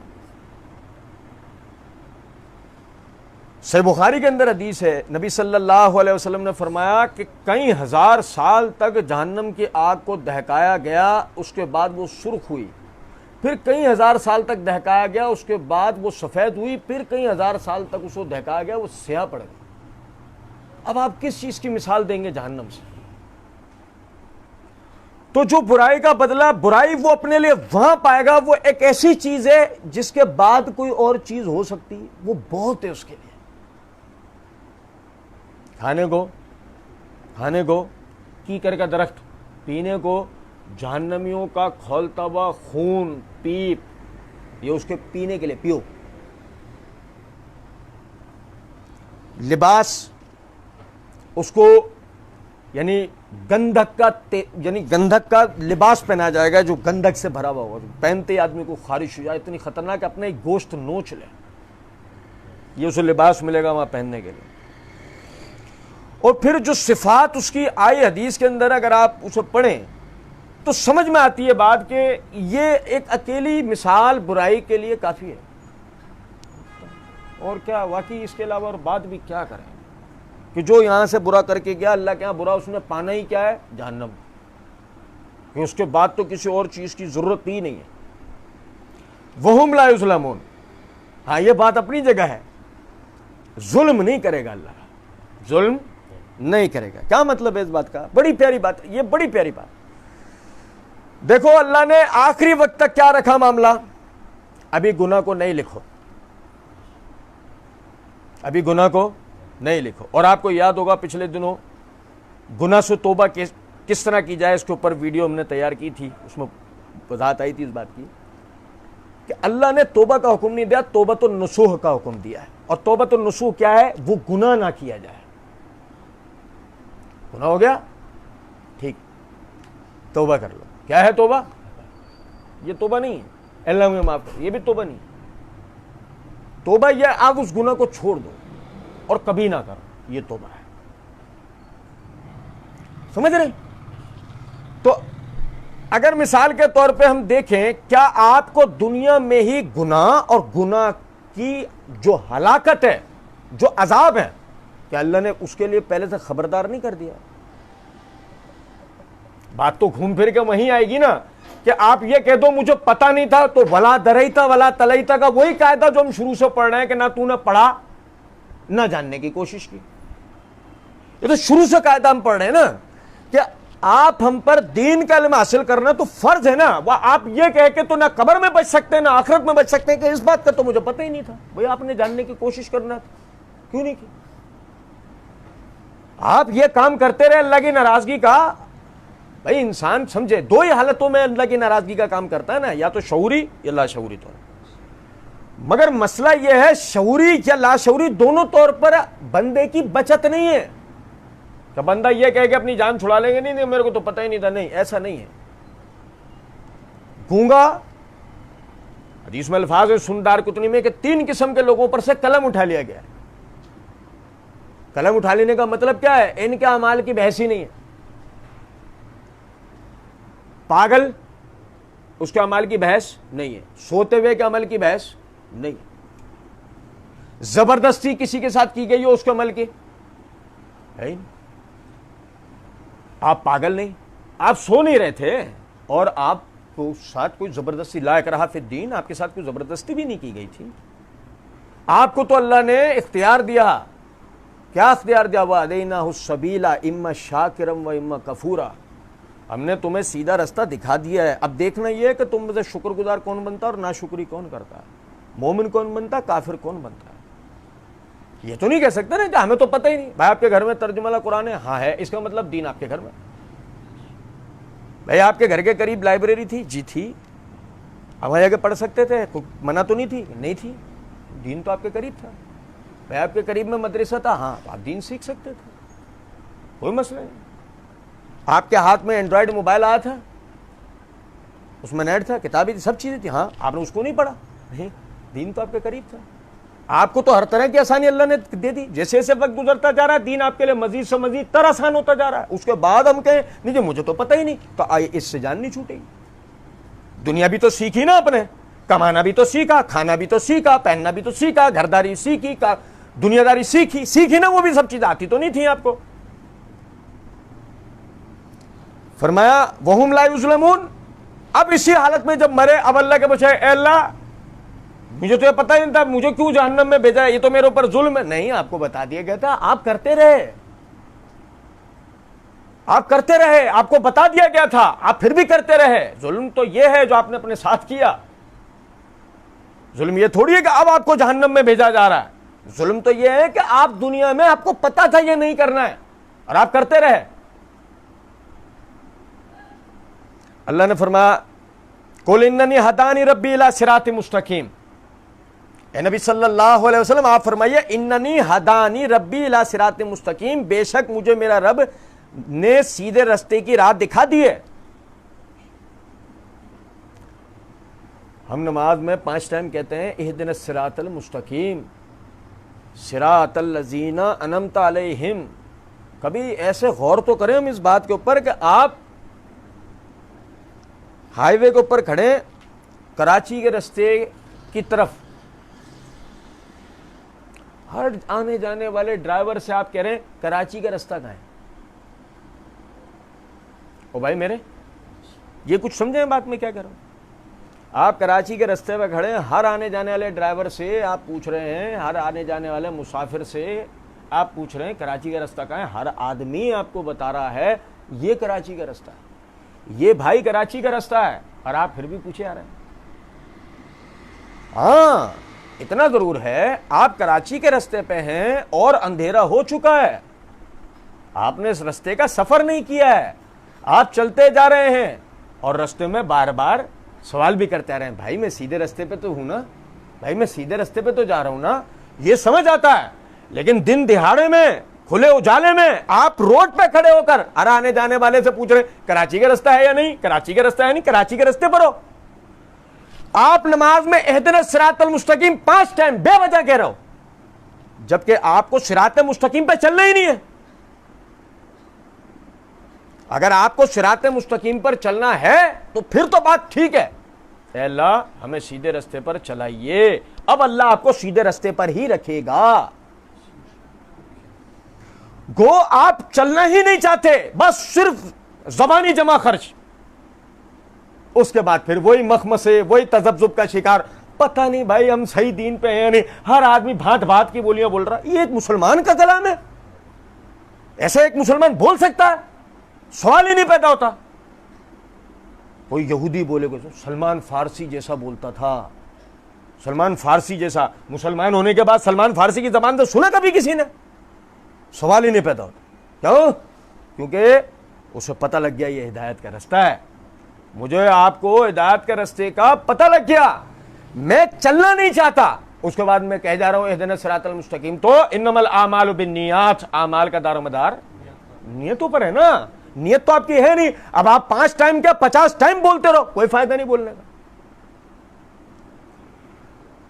صحیح بخاری کے اندر حدیث ہے، نبی صلی اللہ علیہ وسلم نے فرمایا کہ کئی ہزار سال تک جہنم کی آگ کو دہکایا گیا، اس کے بعد وہ سرخ ہوئی. پھر کئی ہزار سال تک دہکایا گیا، اس کے بعد وہ سفید ہوئی. پھر کئی ہزار سال تک اس کو دہکایا گیا، وہ سیاہ پڑ گئی. اب آپ کس چیز کی مثال دیں گے جہنم سے؟ تو جو برائی کا بدلہ برائی وہ اپنے لیے وہاں پائے گا، وہ ایک ایسی چیز ہے جس کے بعد کوئی اور چیز ہو سکتی ہے، وہ بہت ہے اس کے لیے۔ کھانے کو کیکر کا درخت، پینے کو جہنمیوں کا کھولتا ہوا خون پیپ، یہ اس کے پینے کے لیے پیو۔ لباس اس کو یعنی گندھک کا لباس پہنا جائے گا جو گندھک سے بھرا ہوا ہوگا، پہنتے ہی آدمی کو خارش ہو جائے، اتنی خطرناک، اپنے گوشت نوچ لے، یہ اسے لباس ملے گا وہاں پہننے کے لیے۔ اور پھر جو صفات اس کی آئی حدیث کے اندر، اگر آپ اسے پڑھیں تو سمجھ میں آتی ہے بات کہ یہ ایک اکیلی مثال برائی کے لیے کافی ہے، اور کیا واقعی اس کے علاوہ اور بات بھی کیا کریں کہ جو یہاں سے برا کر کے گیا، اللہ کے یہاں برا اس نے پانا ہی کیا ہے؟ جہنم، کہ اس کے بعد تو کسی اور چیز کی ضرورت ہی نہیں ہے۔ وہم لا یظلمون، ہاں یہ بات اپنی جگہ ہے، ظلم نہیں کرے گا اللہ، ظلم نہیں کرے گا۔ کیا مطلب ہے اس بات کا؟ بڑی پیاری بات، یہ بڑی پیاری بات۔ دیکھو اللہ نے آخری وقت تک کیا رکھا معاملہ، ابھی گناہ کو نہیں لکھو، ابھی گناہ کو نہیں لکھو۔ اور آپ کو یاد ہوگا پچھلے دنوں گناہ سے توبہ کس طرح کی جائے، اس کے اوپر ویڈیو ہم نے تیار کی تھی، اس میں وضاحت آئی تھی اس بات کی کہ اللہ نے توبہ کا حکم نہیں دیا، توبۃ النصوح کا حکم دیا ہے۔ اور توبۃ النصوح کیا ہے؟ وہ گناہ نہ کیا جائے۔ گناہ ہو گیا، ٹھیک، توبہ کر لو۔ کیا ہے توبہ؟ یہ توبہ نہیں ہے اللہ مجھے معاف کر، یہ بھی توبہ نہیں۔ توبہ یہ آپ اس گناہ کو چھوڑ دو اور کبھی نہ کرو، یہ توبہ ہے۔ سمجھ رہے؟ تو اگر مثال کے طور پہ ہم دیکھیں، کیا آپ کو دنیا میں ہی گناہ اور گناہ کی جو ہلاکت ہے، جو عذاب ہے، کہ اللہ نے اس کے لیے پہلے سے خبردار نہیں کر دیا؟ بات تو گھوم پھر کے وہیں آئے گی نا کہ آپ یہ کہہ دو مجھے پتا نہیں تھا، تو ولا دریتا ولا تلیتا کا وہی قاعدہ جو ہم شروع سے پڑھ رہے ہیں کہ نہ تو نے پڑھا نہ جاننے کی کوشش کی۔ یہ تو شروع سے قاعدہ ہم پڑھ رہے ہیں نا کہ آپ ہم پر دین کا علم حاصل کرنا تو فرض ہے نا۔ وہ آپ یہ کہہ کے تو نہ قبر میں بچ سکتے نہ آخرت میں بچ سکتے ہیں کہ اس بات کا تو مجھے پتہ ہی نہیں تھا۔ بھئی آپ نے جاننے کی کوشش کرنا تھا، کیوں نہیں کی؟ آپ یہ کام کرتے رہے اللہ کی ناراضگی کا۔ بھائی انسان سمجھے دو ہی حالتوں میں اللہ کی ناراضگی کا کام کرتا ہے نا، یا تو شعوری یا لاشعوری طور پر۔ مگر مسئلہ یہ ہے شعوری یا لاشعوری دونوں طور پر بندے کی بچت نہیں ہے کہ بندہ یہ کہے کہ اپنی جان چھڑا لیں گے، نہیں میرے کو تو پتہ ہی نہیں تھا، نہیں ایسا نہیں ہے۔ گونگا، حدیث میں الفاظ ہے سندار کتنی میں کہ 3 قسم کے لوگوں پر سے قلم اٹھا لیا گیا ہے۔ قلم اٹھا لینے کا مطلب کیا ہے؟ ان کے اعمال کی بحث ہی نہیں ہے۔ پاگل، اس کے عمل کی بحث نہیں ہے۔ سوتے ہوئے کے عمل کی بحث نہیں ہے۔ زبردستی کسی کے ساتھ کی گئی ہو اس کے عمل کی ہے ہی نہیں۔ آپ پاگل نہیں، آپ سو نہیں رہے تھے اور آپ کو ساتھ کوئی زبردستی لا اکراہ فی الدین، آپ کے ساتھ کوئی زبردستی بھی نہیں کی گئی تھی۔ آپ کو تو اللہ نے اختیار دیا۔ کیا اختیار دیا؟ وَهَدَيْنَاهُ السَّبِيلَ إِمَّا شَاكِرًا وَإِمَّا كَفُورًا، ہم نے تمہیں سیدھا رستہ دکھا دیا ہے۔ اب دیکھنا یہ ہے کہ تم میں سے شکر گزار کون بنتا ہے اور ناشکری کون کرتا ہے، مومن کون بنتا ہے، کافر کون بنتا ہے۔ یہ تو نہیں کہہ سکتے نا کہ ہمیں تو پتہ ہی نہیں۔ بھائی آپ کے گھر میں ترجمہ والا قرآن ہے؟ ہاں ہے، اس کا مطلب دین آپ کے گھر میں۔ بھائی آپ کے گھر کے قریب لائبریری تھی؟ جی تھی، ہم وہاں جا کے پڑھ سکتے تھے، منع تو نہیں تھی؟ نہیں تھی، دین تو آپ کے قریب تھا۔ بھائی آپ کے قریب میں مدرسہ تھا؟ ہاں، آپ دین سیکھ سکتے تھے، کوئی مسئلہ نہیں۔ آپ کے ہاتھ میں اینڈرائڈ موبائل آیا تھا، اس میں نیٹ تھا، کتابیں تھی، سب چیزیں تھی، ہاں آپ نے اس کو نہیں پڑھا؟ نہیں، دین تو آپ کے قریب تھا۔ آپ کو تو ہر طرح کی آسانی اللہ نے دے دی۔ جیسے جیسے وقت گزرتا جا رہا ہے دین آپ کے لیے مزید سے مزید تر آسان ہوتا جا رہا ہے۔ اس کے بعد ہم کہیں نہیں جی مجھے تو پتہ ہی نہیں، تو آئے اس سے جان نہیں چھوٹے گی۔ دنیا بھی تو سیکھی نا، اپنے کمانا بھی تو سیکھا، کھانا بھی تو سیکھا، پہننا بھی تو سیکھا، گھرداری سیکھی، دنیا داری سیکھی نا، وہ بھی سب چیزیں آتی تو نہیں تھیں آپ کو۔ فرمایا وہم لا یظلمون۔ اب اسی حالت میں جب مرے، اب اللہ کے پوچھے اے اللہ مجھے تو یہ پتہ نہیں تھا، مجھے کیوں جہنم میں بھیجا، یہ تو میرے اوپر ظلم ہے۔ نہیں، آپ کو بتا دیا گیا تھا، آپ کرتے رہے۔ آپ کرتے رہے, آپ کو بتا دیا گیا تھا, آپ پھر بھی کرتے رہے. ظلم تو یہ ہے جو آپ نے اپنے ساتھ کیا. ظلم یہ تھوڑی ہے کہ اب آپ کو جہنم میں بھیجا جا رہا ہے. ظلم تو یہ ہے کہ آپ دنیا میں آپ کو پتا تھا یہ نہیں کرنا ہے اور آپ کرتے رہے. اللہ نے فرمایا قل اننی ہدانی ربی الی صراط مستقیم. اے نبی صلی اللہ علیہ وسلم آپ فرمائیے اننی ہدانی ربی الی صراط مستقیم, بے شک مجھے میرا رب نے سیدھے رستے کی راہ دکھا دی ہے. ہم نماز میں 5 ٹائم کہتے ہیں اہدنا الصراط المستقیم, صراط الذین انعمت علیہم. کبھی ایسے غور تو کریں ہم اس بات کے اوپر کہ آپ ہائی وے کے اوپر کھڑے, کراچی کے رستے کی طرف, ہر آنے جانے والے ڈرائیور سے آپ کہہ رہے ہیں کراچی کا رستہ کہاں ہے. او بھائی میرے, یہ کچھ سمجھیں بات میں کیا کر رہا ہوں. آپ کراچی کے رستے پہ کھڑے ہیں, ہر آنے جانے والے ڈرائیور سے آپ پوچھ رہے ہیں, ہر آنے جانے والے مسافر سے آپ پوچھ رہے ہیں کراچی کا رستہ کہاں ہے. ہر آدمی آپ کو بتا رہا ہے یہ کراچی کا رستہ ہے, یہ بھائی کراچی کا رستہ ہے, اور آپ پھر بھی پوچھے آ رہے ہیں. ہاں اتنا ضرور ہے, آپ کراچی کے رستے پہ ہیں اور اندھیرا ہو چکا ہے, آپ نے اس رستے کا سفر نہیں کیا ہے, آپ چلتے جا رہے ہیں اور رستے میں بار بار سوال بھی کرتے آ رہے ہیں بھائی میں سیدھے رستے پہ تو ہوں نا, بھائی میں سیدھے رستے پہ تو جا رہا ہوں نا. یہ سمجھ آتا ہے, لیکن دن دہاڑے میں کھلے اجالے میں آپ روڈ پہ کھڑے ہو کر ہر آنے جانے والے سے پوچھ رہے ہیں کراچی کا رستہ ہے یا نہیں, کراچی کا رستہ ہے نہیں, کراچی کے رستے پر ہو. آپ نماز میں اہدنا الصراط المستقیم 5 ٹائم بے وجہ کہہ رہے ہو, جبکہ آپ کو صراط مستقیم پہ چلنا ہی نہیں ہے. اگر آپ کو صراط مستقیم پر چلنا ہے تو پھر تو بات ٹھیک ہے, اے اللہ ہمیں سیدھے رستے پر چلائیے. اب اللہ آپ کو سیدھے رستے پر ہی رکھے گا. گو آپ چلنا ہی نہیں چاہتے, بس صرف زبانی جمع خرچ, اس کے بعد پھر وہی مخمسے, وہی تذبذب کا شکار, پتہ نہیں بھائی ہم صحیح دین پہ ہیں نہیں, ہر آدمی بھانت بھانت کی بولیاں بول رہا. یہ ایک مسلمان کا کلام ہے؟ ایسا ایک مسلمان بول سکتا ہے؟ سوال ہی نہیں پیدا ہوتا. کوئی یہودی بولے گا سلمان فارسی جیسا بولتا تھا, سلمان فارسی جیسا. مسلمان ہونے کے بعد سلمان فارسی کی زبان تو سنا کبھی کسی نے؟ سوال ہی نہیں پیدا ہوتا. کیوں؟ کیونکہ اسے پتہ لگ گیا یہ ہدایت کا رستہ ہے. مجھے آپ کو ہدایت کے رستے کا پتہ لگ گیا, میں چلنا نہیں چاہتا, اس کے بعد میں کہہ جا رہا ہوں اہدنا الصراط المستقیم. تو انما الاعمال بالنیات, اعمال کا دار و مدار نیتوں پر ہے نا. نیت تو آپ کی ہے نہیں. اب آپ 5 ٹائم کیا 50 ٹائم بولتے رہو, کوئی فائدہ نہیں بولنے کا.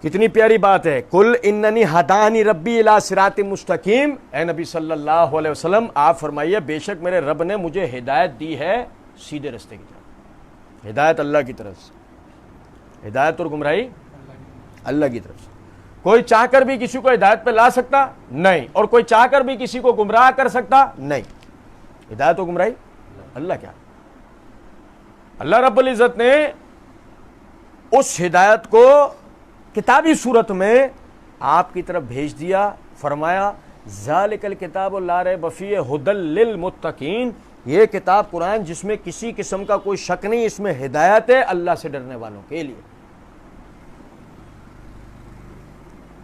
کتنی پیاری بات ہے, قل اننی ہدانی ربی الی صراط مستقیم. اے نبی صلی اللہ علیہ وسلم آپ فرمائیے بے شک میرے رب نے مجھے ہدایت دی ہے سیدھے رستے کی طرف. ہدایت اللہ کی طرف سے, ہدایت اور گمراہی اللہ کی طرف سے. کوئی چاہ کر بھی کسی کو ہدایت پہ لا سکتا نہیں, اور کوئی چاہ کر بھی کسی کو گمراہ کر سکتا نہیں. ہدایت و گمراہی اللہ کیا, اللہ رب العزت نے اس ہدایت کو کتابی صورت میں آپ کی طرف بھیج دیا. فرمایا ذالک الکتاب لا ریب فیہ ھدی للمتقین, یہ کتاب قرآن جس میں کسی قسم کا کوئی شک نہیں, اس میں ہدایت ہے اللہ سے ڈرنے والوں کے لیے.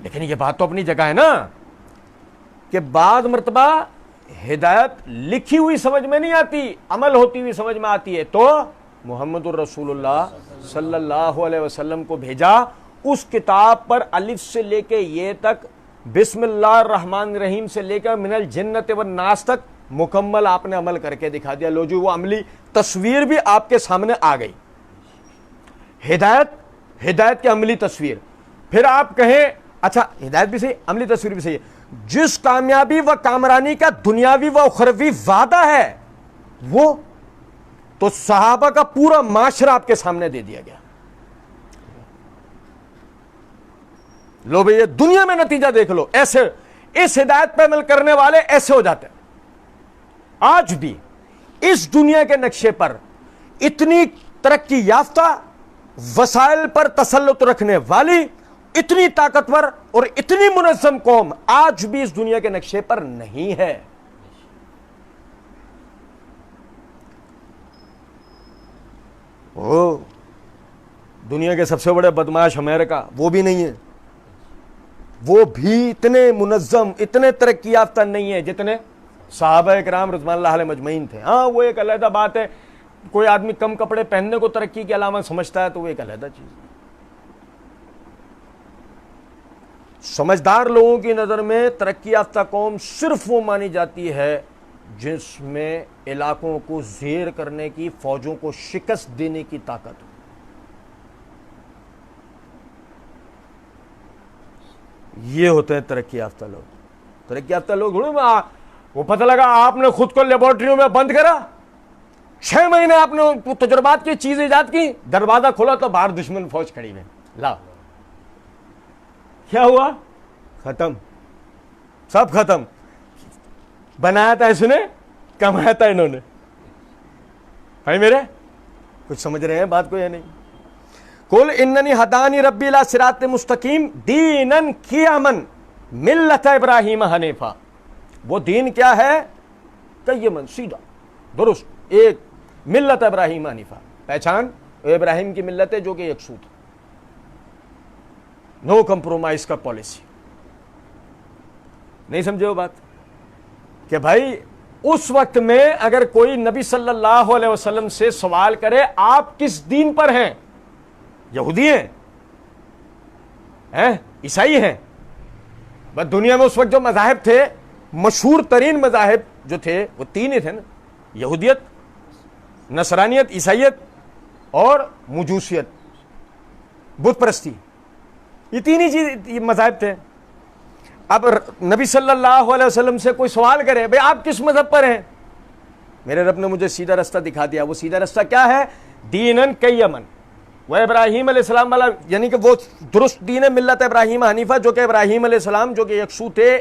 لیکن یہ بات تو اپنی جگہ ہے نا کہ بعض مرتبہ ہدایت لکھی ہوئی سمجھ میں نہیں آتی, عمل ہوتی ہوئی سمجھ میں آتی ہے. تو محمد الرسول اللہ صلی اللہ علیہ وسلم کو بھیجا, اس کتاب پر الف سے لے کے یہ تک, بسم اللہ الرحمن الرحیم سے لے کر من الجنت والناس تک مکمل آپ نے عمل کر کے دکھا دیا. لو جو وہ عملی تصویر بھی آپ کے سامنے آ گئی, ہدایت کی عملی تصویر. پھر آپ کہیں اچھا ہدایت بھی صحیح, عملی تصویر بھی صحیح ہے. جس کامیابی و کامرانی کا دنیاوی و اخروی وعدہ ہے وہ تو صحابہ کا پورا معاشرہ آپ کے سامنے دے دیا گیا. لو بھئی یہ دنیا میں نتیجہ دیکھ لو, ایسے اس ہدایت پہ عمل کرنے والے ایسے ہو جاتے ہیں. آج بھی اس دنیا کے نقشے پر اتنی ترقی یافتہ, وسائل پر تسلط رکھنے والی, اتنی طاقتور اور اتنی منظم قوم آج بھی اس دنیا کے نقشے پر نہیں ہے. وہ دنیا کے سب سے بڑے بدماش امریکہ وہ بھی نہیں ہے، وہ بھی اتنے منظم اتنے ترقی یافتہ نہیں ہے جتنے صحابہ کرام رضوان اللہ علیہ مجمعین تھے. ہاں وہ ایک علیحدہ بات ہے، کوئی آدمی کم کپڑے پہننے کو ترقی کی علامت سمجھتا ہے تو وہ ایک علیحدہ چیز ہے. سمجھدار لوگوں کی نظر میں ترقی یافتہ قوم صرف وہ مانی جاتی ہے جس میں علاقوں کو زیر کرنے کی، فوجوں کو شکست دینے کی طاقت ہو. یہ ہوتے ہیں ترقی یافتہ لوگ. ترقی یافتہ لوگ وہ پتہ لگا آپ نے خود کو لیبارٹریوں میں بند کرا، 6 مہینے آپ نے تجربات کی چیز ایجاد کی، دروازہ کھولا تو باہر دشمن فوج کھڑی ہوئی. لا کیا ہوا؟ ختم، سب ختم. بنایا تھا اس نے، کمایا تھا انہوں نے. بھائی میرے کچھ سمجھ رہے ہیں بات کو یا نہیں؟ قل اننی ہدانی ربی الی صراط مستقیم دینا قیما ملت ابراہیم حنیفا. وہ دین کیا ہے؟ قیما، سیدھا درست ایک، ملت ابراہیم حنیفا. پہچان ابراہیم کی ملت ہے جو کہ یکسو تھا، نو کمپرومائز کا پالیسی. نہیں سمجھے وہ بات کہ بھائی اس وقت میں اگر کوئی نبی صلی اللہ علیہ وسلم سے سوال کرے آپ کس دین پر ہیں، یہودی ہیں، عیسائی ہیں، بس دنیا میں اس وقت جو مذاہب تھے، مشہور ترین مذاہب جو تھے وہ 3 ہی تھے نا، یہودیت، نصرانیت، عیسائیت اور مجوسیت، بت پرستی. یہ 3 ہی چیز مذاہب تھے. اب نبی صلی اللہ علیہ وسلم سے کوئی سوال کرے بھئی آپ کس مذہب پر ہیں، میرے رب نے مجھے سیدھا رستہ دکھا دیا. وہ سیدھا رستہ کیا ہے؟ دینن قیمن، وہ ابراہیم علیہ السلام والا، یعنی کہ وہ درست دین ہے ملت ابراہیم حنیفہ، جو کہ ابراہیم علیہ السلام جو کہ یکسو تھے،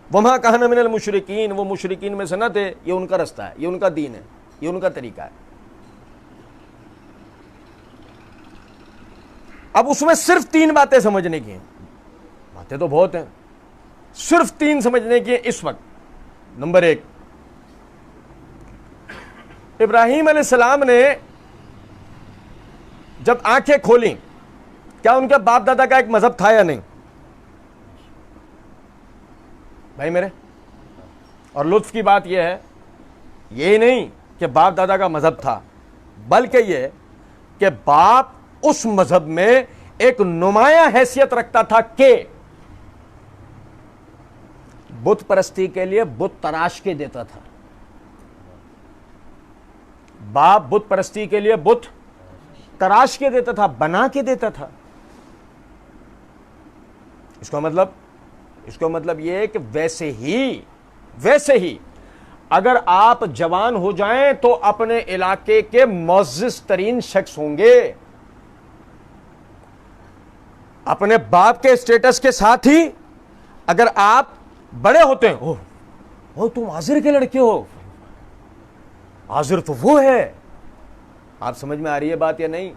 وما کان من المشرکین، وہ مشرکین میں سے نہ تھے. یہ ان کا رستہ ہے، یہ ان کا دین ہے، یہ ان کا طریقہ ہے. اب اس میں صرف 3 باتیں سمجھنے کی ہیں، باتیں تو بہت ہیں، صرف 3 سمجھنے کی ہیں اس وقت. نمبر 1، ابراہیم علیہ السلام نے جب آنکھیں کھولیں، کیا ان کے باپ دادا کا ایک مذہب تھا یا نہیں؟ بھائی میرے، اور لطف کی بات یہ ہے، یہی نہیں کہ باپ دادا کا مذہب تھا، بلکہ یہ کہ باپ اس مذہب میں ایک نمایاں حیثیت رکھتا تھا کہ بت پرستی کے لیے بت تراش کے دیتا تھا. باپ بت پرستی کے لیے بت تراش کے دیتا تھا، بنا کے دیتا تھا. اس کا مطلب یہ ہے کہ ویسے ہی اگر آپ جوان ہو جائیں تو اپنے علاقے کے معزز ترین شخص ہوں گے. اپنے باپ کے اسٹیٹس کے ساتھ ہی اگر آپ بڑے ہوتے ہیں، او تم حاضر کے لڑکے ہو، حاضر تو وہ ہے. آپ سمجھ میں آ رہی ہے بات یا نہیں؟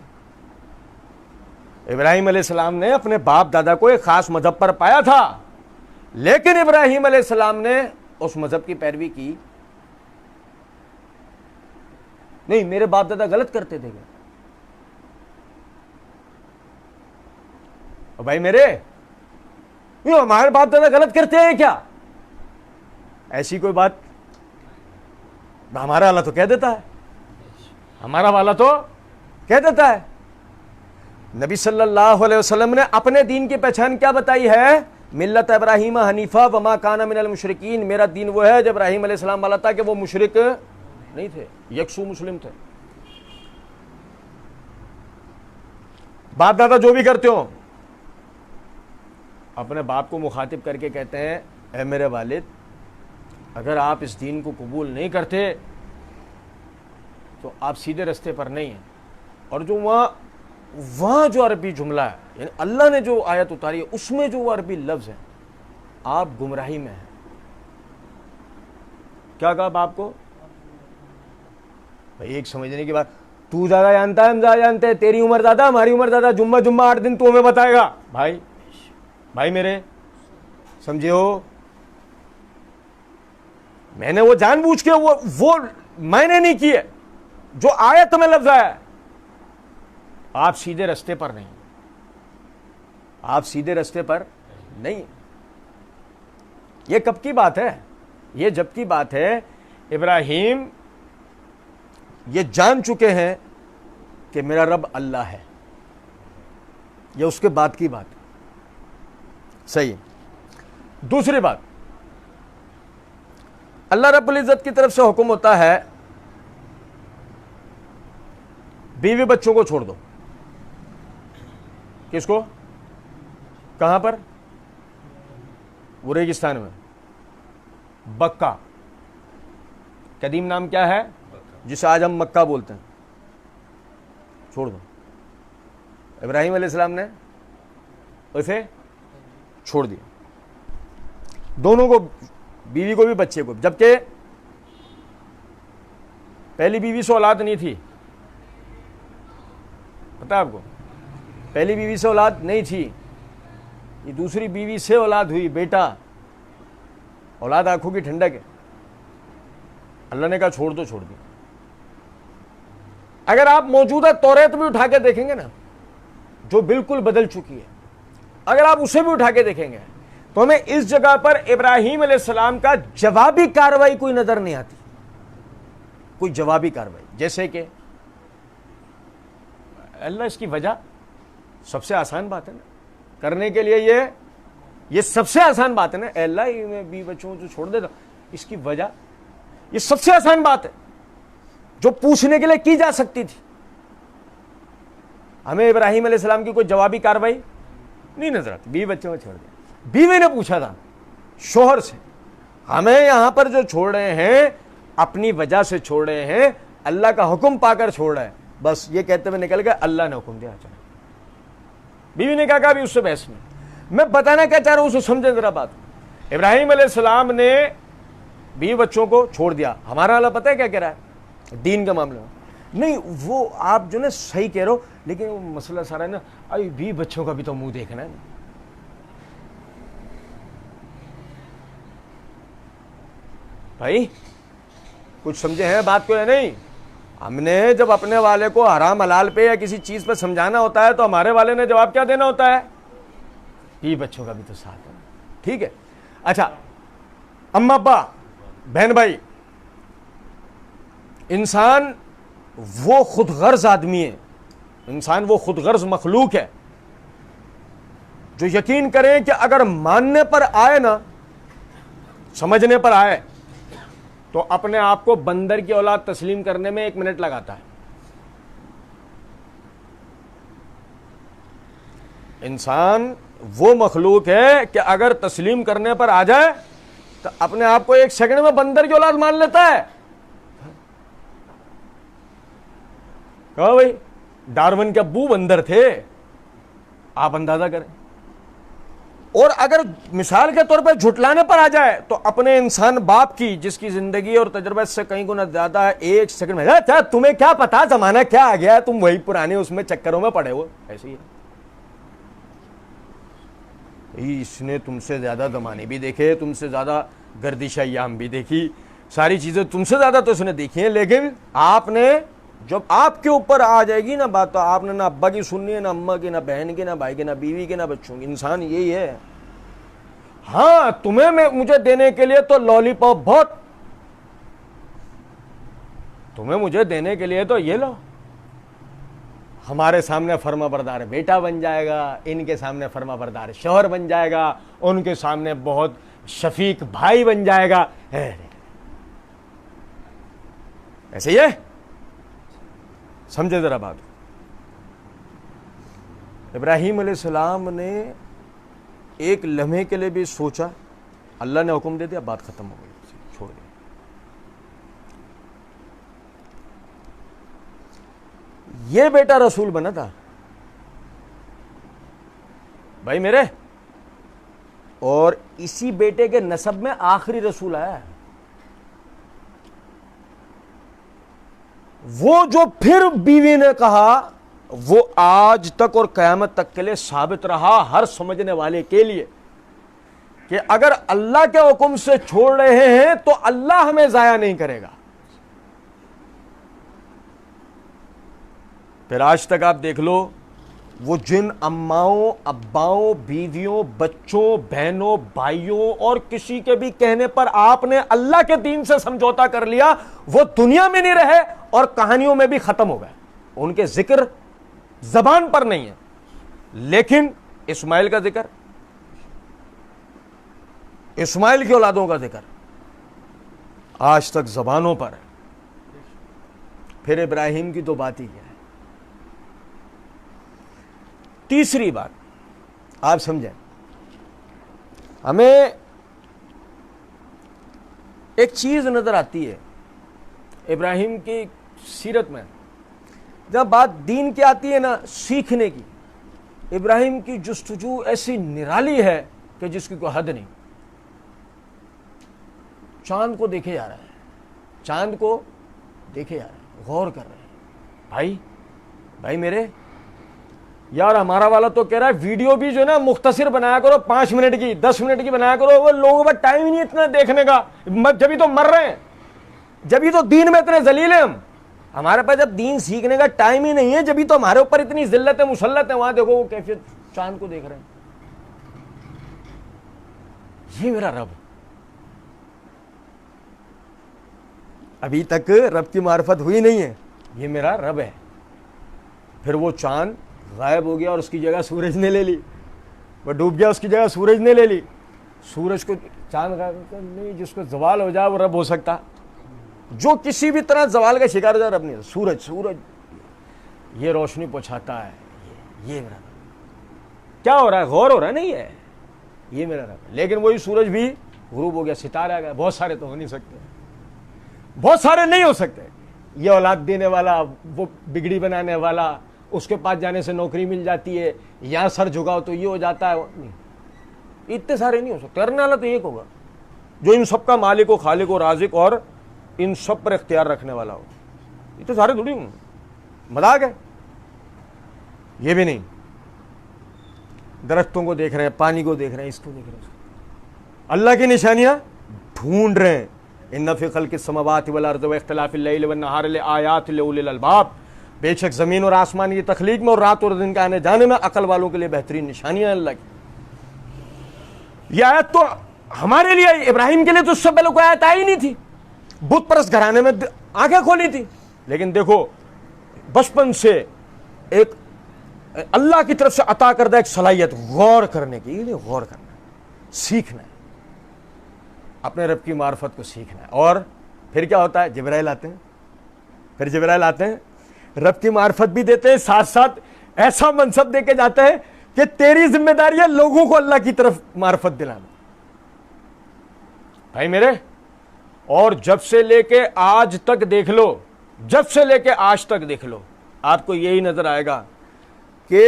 ابراہیم علیہ السلام نے اپنے باپ دادا کو ایک خاص مذہب پر پایا تھا، لیکن ابراہیم علیہ السلام نے اس مذہب کی پیروی کی نہیں. میرے باپ دادا غلط کرتے تھے کیا؟ بھائی میرے، ہمارے باپ دادا غلط کرتے ہیں کیا؟ ایسی کوئی بات ہمارا والا تو کہہ دیتا ہے، ہمارا والا تو کہہ دیتا ہے. نبی صلی اللہ علیہ وسلم نے اپنے دین کی پہچان کیا بتائی ہے؟ ملت ابراہیم حنیفہ وما کان من المشرکین. میرا دین وہ ہے جو ابراہیم علیہ السلام والا تھا کہ وہ مشرک نہیں تھے، یکسو مسلم تھے. باپ دادا جو بھی کرتے ہو، اپنے باپ کو مخاطب کر کے کہتے ہیں اے میرے والد، اگر آپ اس دین کو قبول نہیں کرتے تو آپ سیدھے رستے پر نہیں ہیں. اور جو وہاں جو عربی جملہ ہے، یعنی اللہ نے جو آیت اتاری ہے اس میں جو وہ عربی لفظ ہے، آپ گمراہی میں ہیں. کیا کہا باپ کو؟ بھائی ایک سمجھنے کی بات، تو زیادہ جانتا ہے، ہم زیادہ جانتے ہیں، تیری عمر زیادہ، ہماری عمر زیادہ، جمعہ 8 دن تو ہمیں بتائے گا. بھائی میرے سمجھے ہو؟ میں نے وہ جان بوجھ کے وہ میں نے نہیں کیے، جو آیت میں لفظ آیا آپ سیدھے رستے پر نہیں، آپ سیدھے رستے پر نہیں۔ یہ کب کی بات ہے؟ یہ جب کی بات ہے ابراہیم یہ جان چکے ہیں کہ میرا رب اللہ ہے، یہ اس کے بعد کی بات ہے۔ صحیح۔ دوسری بات، اللہ رب العزت کی طرف سے حکم ہوتا ہے بیوی بچوں کو چھوڑ دو۔ کس کو؟ کہاں پر؟ وہ ریگستان میں، بکہ، قدیم نام کیا ہے جسے آج ہم مکہ بولتے ہیں، چھوڑ دو۔ ابراہیم علیہ السلام نے اسے چھوڑ دیا، دونوں کو، بیوی کو بھی بچے کو، جبکہ پہلی بیوی سے اولاد نہیں تھی، پتہ ہے آپ کو، پہلی بیوی سے اولاد نہیں تھی، یہ دوسری بیوی سے اولاد ہوئی، بیٹا، اولاد آنکھوں کی ٹھنڈک ہے۔ اللہ نے کہا چھوڑ دو، چھوڑ دیا۔ اگر آپ موجودہ توریت بھی اٹھا کے دیکھیں گے نا، جو بالکل بدل چکی ہے، اگر آپ اسے بھی اٹھا کے دیکھیں گے تو ہمیں اس جگہ پر ابراہیم علیہ السلام کا جوابی کارروائی کوئی نظر نہیں آتی، کوئی جوابی کارروائی، جیسے کہ اللہ، اس کی وجہ سب سے آسان بات ہے نا کرنے کے لیے، یہ سب سے آسان بات ہے نا، اے اللہ میں بیوی بچوں کو چھوڑ دیتا، اس کی وجہ، یہ سب سے آسان بات ہے جو پوچھنے کے لیے کی جا سکتی تھی۔ ہمیں ابراہیم علیہ السلام کی کوئی جوابی کارروائی نہیں نظر آتی، بیوی بچوں کو چھوڑ دیا۔ بیوی نے پوچھا تھا شوہر سے، ہمیں یہاں پر جو چھوڑ رہے ہیں اپنی وجہ سے چھوڑ رہے ہیں، اللہ کا حکم پا کر چھوڑ رہے ہیں، بس یہ کہتے ہوئے نکل گئے اللہ نے حکم دیا، چلو۔ بیوی نے کہا بھی اس سے بحث نہیں، میں بتانا کیا چاہ رہا ہوں اسے سمجھیں ذرا بات۔ ابراہیم علیہ السلام نے بیوی بچوں کو چھوڑ دیا، ہمارا اللہ پتہ ہے کیا کہہ رہا ہے دین کا معاملہ نہیں، وہ آپ جو نا صحیح کہہ رہے ہو، لیکن وہ مسئلہ سارا ہے نا، ابھی بیوی بچوں کا بھی تو منہ دیکھنا ہے۔ بھائی کچھ سمجھے ہیں بات کو یا نہیں؟ ہم نے جب اپنے والے کو حرام حلال پہ یا کسی چیز پہ سمجھانا ہوتا ہے تو ہمارے والے نے جواب کیا دینا ہوتا ہے؟ بیوی بچوں کا بھی تو ساتھ ہے، ٹھیک ہے۔ اچھا، اما ابا، بہن بھائی، انسان وہ خود غرض آدمی ہے، انسان وہ خود غرض مخلوق ہے جو یقین کریں کہ اگر ماننے پر آئے نا، سمجھنے پر آئے، تو اپنے آپ کو بندر کی اولاد تسلیم کرنے میں 1 منٹ لگاتا ہے۔ انسان وہ مخلوق ہے کہ اگر تسلیم کرنے پر آ جائے تو اپنے آپ کو 1 سیکنڈ میں بندر کی اولاد مان لیتا ہے۔ کہو بھائی، ڈارون کے ابو بندر تھے، آپ اندازہ کریں۔ اور اگر مثال کے طور پر جھٹلانے پر آ جائے تو اپنے انسان باپ کی، جس کی زندگی اور تجربہ سے کہیں گنا زیادہ ہے، 1 سیکنڈ میں تمہیں کیا پتا زمانہ کیا آ گیا ہے، تم وہی پرانے اس میں چکروں میں پڑے ہو، ایسے ہی ہے۔ اس نے تم سے زیادہ زمانے بھی دیکھے، تم سے زیادہ گردش ایام بھی دیکھی، ساری چیزیں تم سے زیادہ تو اس نے دیکھی ہیں، لیکن آپ نے جب آپ کے اوپر آ جائے گی نا بات، تو آپ نے نہ ابا کی سننی ہے، نہ اماں کی، نہ بہن کی، نہ بھائی کی، نہ بیوی کی، نہ بچوں کی۔ انسان یہی ہے۔ ہاں، تمہیں مجھے دینے کے لیے تو لالی پاپ بہت، تمہیں مجھے دینے کے لیے تو یہ لو، ہمارے سامنے فرما بردار بیٹا بن جائے گا، ان کے سامنے فرما بردار شوہر بن جائے گا، ان کے سامنے بہت شفیق بھائی بن جائے گا، ایسے ہی ہے۔ سمجھے ذرا بات۔ ابراہیم علیہ السلام نے ایک لمحے کے لیے بھی سوچا، اللہ نے حکم دے دیا، بات ختم ہو گئی، چھوڑ دیا۔ یہ بیٹا رسول بنا تھا بھائی میرے، اور اسی بیٹے کے نسب میں آخری رسول آیا ہے۔ وہ جو پھر بیوی نے کہا، وہ آج تک اور قیامت تک کے لیے ثابت رہا ہر سمجھنے والے کے لیے کہ اگر اللہ کے حکم سے چھوڑ رہے ہیں تو اللہ ہمیں ضائع نہیں کرے گا۔ پھر آج تک آپ دیکھ لو وہ جن اماؤں، اباؤں، بیویوں، بچوں، بہنوں، بھائیوں اور کسی کے بھی کہنے پر آپ نے اللہ کے دین سے سمجھوتا کر لیا، وہ دنیا میں نہیں رہے اور کہانیوں میں بھی ختم ہو گئے. ان کے ذکر زبان پر نہیں ہے، لیکن اسماعیل کا ذکر، اسماعیل کی اولادوں کا ذکر آج تک زبانوں پر ہے. پھر ابراہیم کی تو بات ہی کیا ہے. تیسری بات آپ سمجھیں، ہمیں ایک چیز نظر آتی ہے ابراہیم کی سیرت میں، جب بات دین کی آتی ہے نا، سیکھنے کی، ابراہیم کی جستجو ایسی نرالی ہے کہ جس کی کوئی حد نہیں. چاند کو دیکھے جا رہا ہے، چاند کو دیکھے جا رہا ہے، غور کر رہے ہیں. بھائی میرے یار، ہمارا والا تو کہہ رہا ہے ویڈیو بھی جو ہے نا مختصر بنایا کرو، 5 منٹ کی 10 منٹ کی بنایا کرو. وہ لوگوں کا ٹائم ہی نہیں اتنا دیکھنے کا، جبھی تو مر رہے ہیں، جبھی تو دین میں اتنے ذلیل ہیں. ہمارے پاس جب دین سیکھنے کا ٹائم ہی نہیں ہے، جبھی تو ہمارے اوپر اتنی ذلت مسلط ہے. وہاں دیکھو وہ کیفیت چاند کو دیکھ رہے ہیں. یہ میرا رب. ابھی تک رب کی معرفت ہوئی نہیں ہے، یہ میرا رب ہے. پھر وہ چاند غائب ہو گیا اور اس کی جگہ سورج نے لے لی. وہ ڈوب گیا، اس کی جگہ سورج نے لے لی. سورج کو چاند نہیں، جس کو زوال ہو جائے وہ رب ہو سکتا، جو کسی بھی طرح زوال کا شکار ہو جائے رب نہیں. سورج یہ روشنی پہنچاتا ہے، یہ میرا رب. کیا ہو رہا ہے؟ غور ہو رہا ہے نہیں ہے، یہ میرا رب. لیکن وہی سورج بھی غروب ہو گیا، ستارے آ گئے. بہت سارے تو ہو نہیں سکتے، بہت سارے نہیں ہو سکتے. یہ اولاد دینے والا، وہ بگڑی بنانے والا، اس کے پاس جانے سے نوکری مل جاتی ہے، یہاں سر جھکاؤ تو یہ ہو جاتا ہے. نہیں، اتنے سارے نہیں ہو سکتے. کرنے والا تو ایک ہوگا جو ان سب کا مالک و خالق و رازق اور ان سب پر اختیار رکھنے والا ہو. اتنے سارے تھوڑی ہوں، مذاق ہے. یہ بھی نہیں. درختوں کو دیکھ رہے ہیں، پانی کو دیکھ رہے ہیں، اس کو دیکھ رہے ہیں. اللہ کی نشانیاں ڈھونڈ رہے ہیں. ان فی خلق السماوات والارض واختلاف اللیل والنہار لآیات لأولی الالباب. بے شک زمین اور آسمان کی تخلیق میں اور رات اور دن کا آنے جانے میں عقل والوں کے لیے بہترین نشانیاں ہیں اللہ کی. یہ آیت تو ہمارے لیے، ابراہیم کے لیے تو اس سے پہلے کوئی آیت آئی نہیں تھی. بت پرست گھرانے میں آنکھیں کھولی تھی. لیکن دیکھو، بچپن سے ایک اللہ کی طرف سے عطا کردہ ایک صلاحیت غور کرنے کی. یہ غور کرنا ہے، سیکھنا ہے، اپنے رب کی معرفت کو سیکھنا ہے. اور پھر کیا ہوتا ہے؟ جبرائیل آتے ہیں، رب کی معرفت بھی دیتے ہیں، ساتھ ساتھ ایسا منصب دے کے جاتے ہیں کہ تیری ذمہ داری ہے لوگوں کو اللہ کی طرف معرفت دلانا. بھائی میرے، اور جب سے لے کے آج تک دیکھ لو، آپ کو یہی نظر آئے گا کہ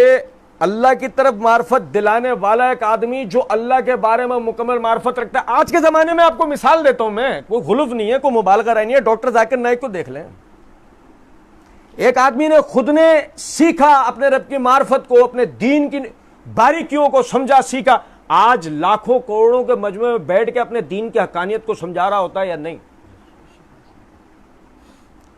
اللہ کی طرف معرفت دلانے والا ایک آدمی جو اللہ کے بارے میں مکمل معرفت رکھتا ہے. آج کے زمانے میں آپ کو مثال دیتا ہوں میں، کوئی غلط نہیں ہے، کوئی مبالغہ نہیں ہے. ڈاکٹر ذاکر نائک کو دیکھ لیں. ایک آدمی نے خود نے سیکھا اپنے رب کی معرفت کو، اپنے دین کی باریکیوں کو سمجھا، سیکھا. آج لاکھوں کروڑوں کے مجموعے میں بیٹھ کے اپنے دین کی حقانیت کو سمجھا رہا ہوتا ہے یا نہیں.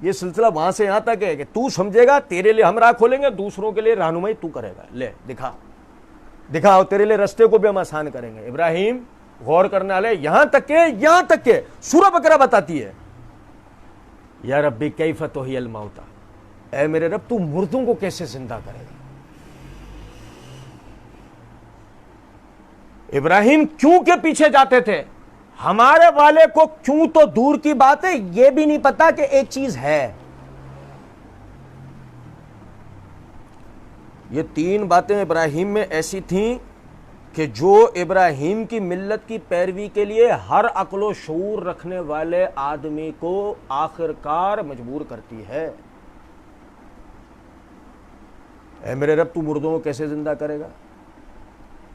یہ سلسلہ وہاں سے یہاں تک ہے کہ تو سمجھے گا، تیرے لیے ہم راہ کھولیں گے، دوسروں کے لیے رہنمائی تو کرے گا. لے دکھا تیرے لیے رستے کو بھی ہم آسان کریں گے. ابراہیم غور کرنے والے، یہاں تک کہ سورہ بقرہ بتاتی ہے، یا ربی کیف تحیی الموتى، اے میرے رب تو مردوں کو کیسے زندہ کرے گا. ابراہیم کیوں کے پیچھے جاتے تھے؟ ہمارے والے کو کیوں تو دور کی بات ہے، یہ بھی نہیں پتا کہ ایک چیز ہے. یہ 3 باتیں ابراہیم میں ایسی تھیں کہ جو ابراہیم کی ملت کی پیروی کے لیے ہر عقل و شعور رکھنے والے آدمی کو آخرکار مجبور کرتی ہے. اے میرے رب تو مردوں کو کیسے زندہ کرے گا؟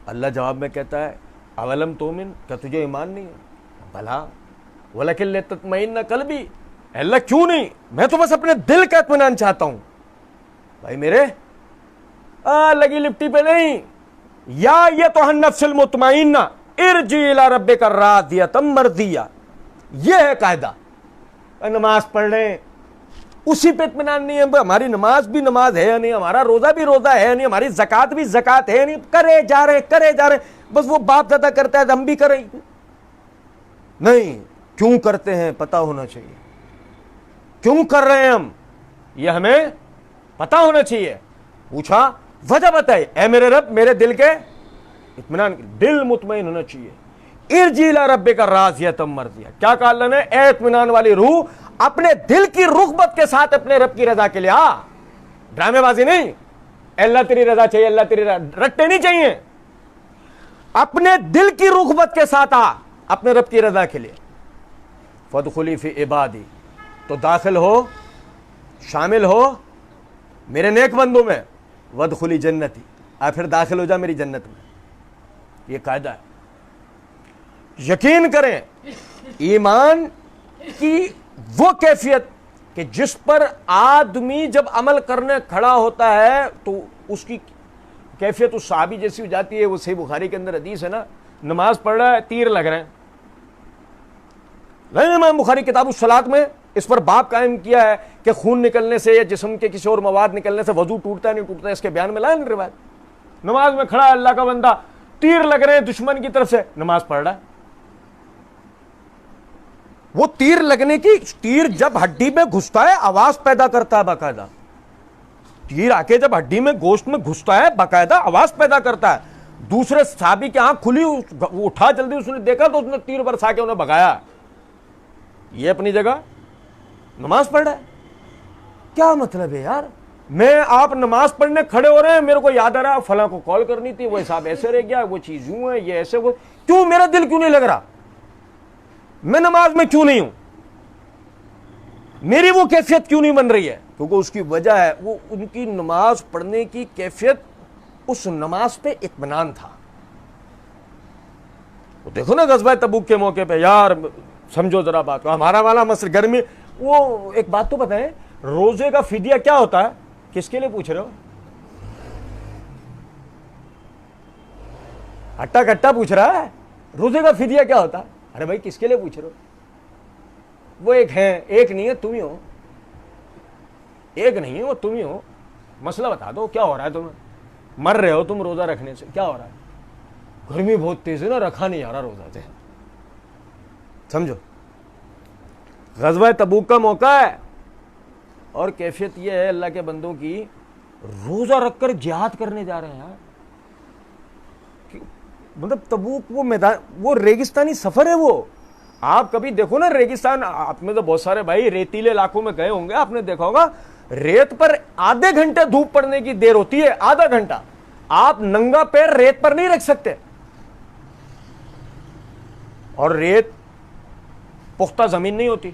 اللہ جواب میں کہتا ہے، اولم تؤمن، کیا تجھے ایمان نہیں ہے؟ بھلا ولکن لتطمئن قلبی، اے اللہ کیوں نہیں، میں تو بس اپنے دل کا اطمینان چاہتا ہوں. بھائی میرے لگی لپٹی پہ نہیں. یا ایتھا النفس المطمئنہ ارجعی الی ربک راضیۃ مرضیہ، یہ ہے قاعدہ. نماز پڑھ لیں، اسی پہ اطمینان نہیں ہے. ہماری نماز بھی نماز ہے نہیں, ہمارا روزہ بھی روزہ ہے نہیں, ہماری زکات بھی زکات ہے نہیں, کرے جا رہے, بس وہ باپ دادا کرتا ہے تو ہم بھی کریں. نہیں, کیوں کرتے ہیں پتہ ہونا چاہیے, کیوں کر رہے ہیں ہم یہ ہمیں پتہ ہونا چاہیے. پوچھا وجہ بتائے, اے میرے رب میرے دل کے اطمینان, دل مطمئن ہونا چاہیے. ارجع الی ربک راضیۃ مرضیہ, کیا کہا اللہ نے, اے اطمینان والی روح اپنے دل کی رغبت کے ساتھ اپنے رب کی رضا کے لیے آ. ڈرامے بازی نہیں, اللہ تیری رضا چاہیے, اللہ تیری رضا, رٹے نہیں چاہیے. اپنے دل کی رغبت کے ساتھ آ اپنے رب کی رضا کے لیے. فادخلی فی عبادی, تو داخل ہو, شامل ہو میرے نیک بندوں میں. وادخلی جنتی, پھر داخل ہو جا میری جنت میں. یہ قاعدہ ہے. یقین کریں ایمان کی وہ کیفیت کہ جس پر آدمی جب عمل کرنے کھڑا ہوتا ہے تو اس کی کیفیت اس صحابی جیسی ہو جاتی ہے. وہ صحیح بخاری کے اندر حدیث ہے نا, نماز پڑھ رہا ہے, تیر لگ رہے ہیں. امام بخاری کتاب الصلاۃ میں اس پر باب قائم کیا ہے کہ خون نکلنے سے یا جسم کے کسی اور مواد نکلنے سے وضو ٹوٹتا ہے نہیں ٹوٹتا, اس کے بیان میں لائن روایت. نماز میں کھڑا ہے اللہ کا بندہ, تیر لگ رہے ہیں دشمن کی طرف سے, نماز پڑھ رہا ہے. وہ تیر لگنے کی, تیر جب ہڈی میں گھستا ہے آواز پیدا کرتا ہے باقاعدہ. تیر آ کے جب ہڈی میں گوشت میں گھستا ہے باقاعدہ آواز پیدا کرتا ہے. دوسرے صحابی کی آنکھ کھلی, وہ اٹھا جلدی, اس نے دیکھا تو اس نے تیر برسا کے انہیں بھگایا. یہ اپنی جگہ نماز پڑھ رہا ہے. کیا مطلب ہے یار, میں آپ نماز پڑھنے کھڑے ہو رہے ہیں, میرے کو یاد آ رہا فلاں کو کال کرنی تھی, وہ حساب ایسے رہ گیا, وہ چیز یوں ہے, یہ ایسے, وہ کیوں, میرا دل کیوں نہیں لگ رہا, میں نماز میں کیوں نہیں ہوں, میری وہ کیفیت کیوں نہیں بن رہی ہے؟ کیونکہ اس کی وجہ ہے وہ ان کی نماز پڑھنے کی کیفیت اس نماز پہ اطمینان تھا. دیکھو نا غزوہ تبوک کے موقع پہ, یار سمجھو ذرا بات, ہمارا والا مسئلہ گرمی, وہ ایک بات تو بتائیں, روزے کا فدیہ کیا ہوتا ہے؟ کس کے لیے پوچھ رہے ہو؟ ہٹا کٹا پوچھ رہا ہے, روزے کا فدیہ کیا ہوتا ہے؟ ارے بھائی کس کے لیے پوچھ رہے ہو؟ وہ ایک ہے, ایک نہیں ہے, تم ہی ہو. ایک نہیں ہے وہ تم ہی ہو. مسئلہ بتا دو کیا ہو رہا ہے تمہیں, مر رہے ہو تم روزہ رکھنے سے, کیا ہو رہا ہے؟ گرمی بہت تیز ہے نا, رکھا نہیں جا رہا روزہ سے. سمجھو غزوہ تبوک کا موقع ہے اور کیفیت یہ ہے اللہ کے بندوں کی, روزہ رکھ کر جہاد کرنے جا رہے ہیں. مطلب تبوک وہ میدان, وہ ریگستانی سفر ہے. وہ آپ کبھی دیکھو نا ریگستان, آپ میں تو بہت سارے بھائی ریتیلے علاقوں میں گئے ہوں گے, آپ نے دیکھا ہوگا ریت پر آدھے گھنٹے دھوپ پڑنے کی دیر ہوتی ہے, آدھا گھنٹہ. آپ ننگا پیر ریت پر نہیں رکھ سکتے, اور ریت پختہ زمین نہیں ہوتی.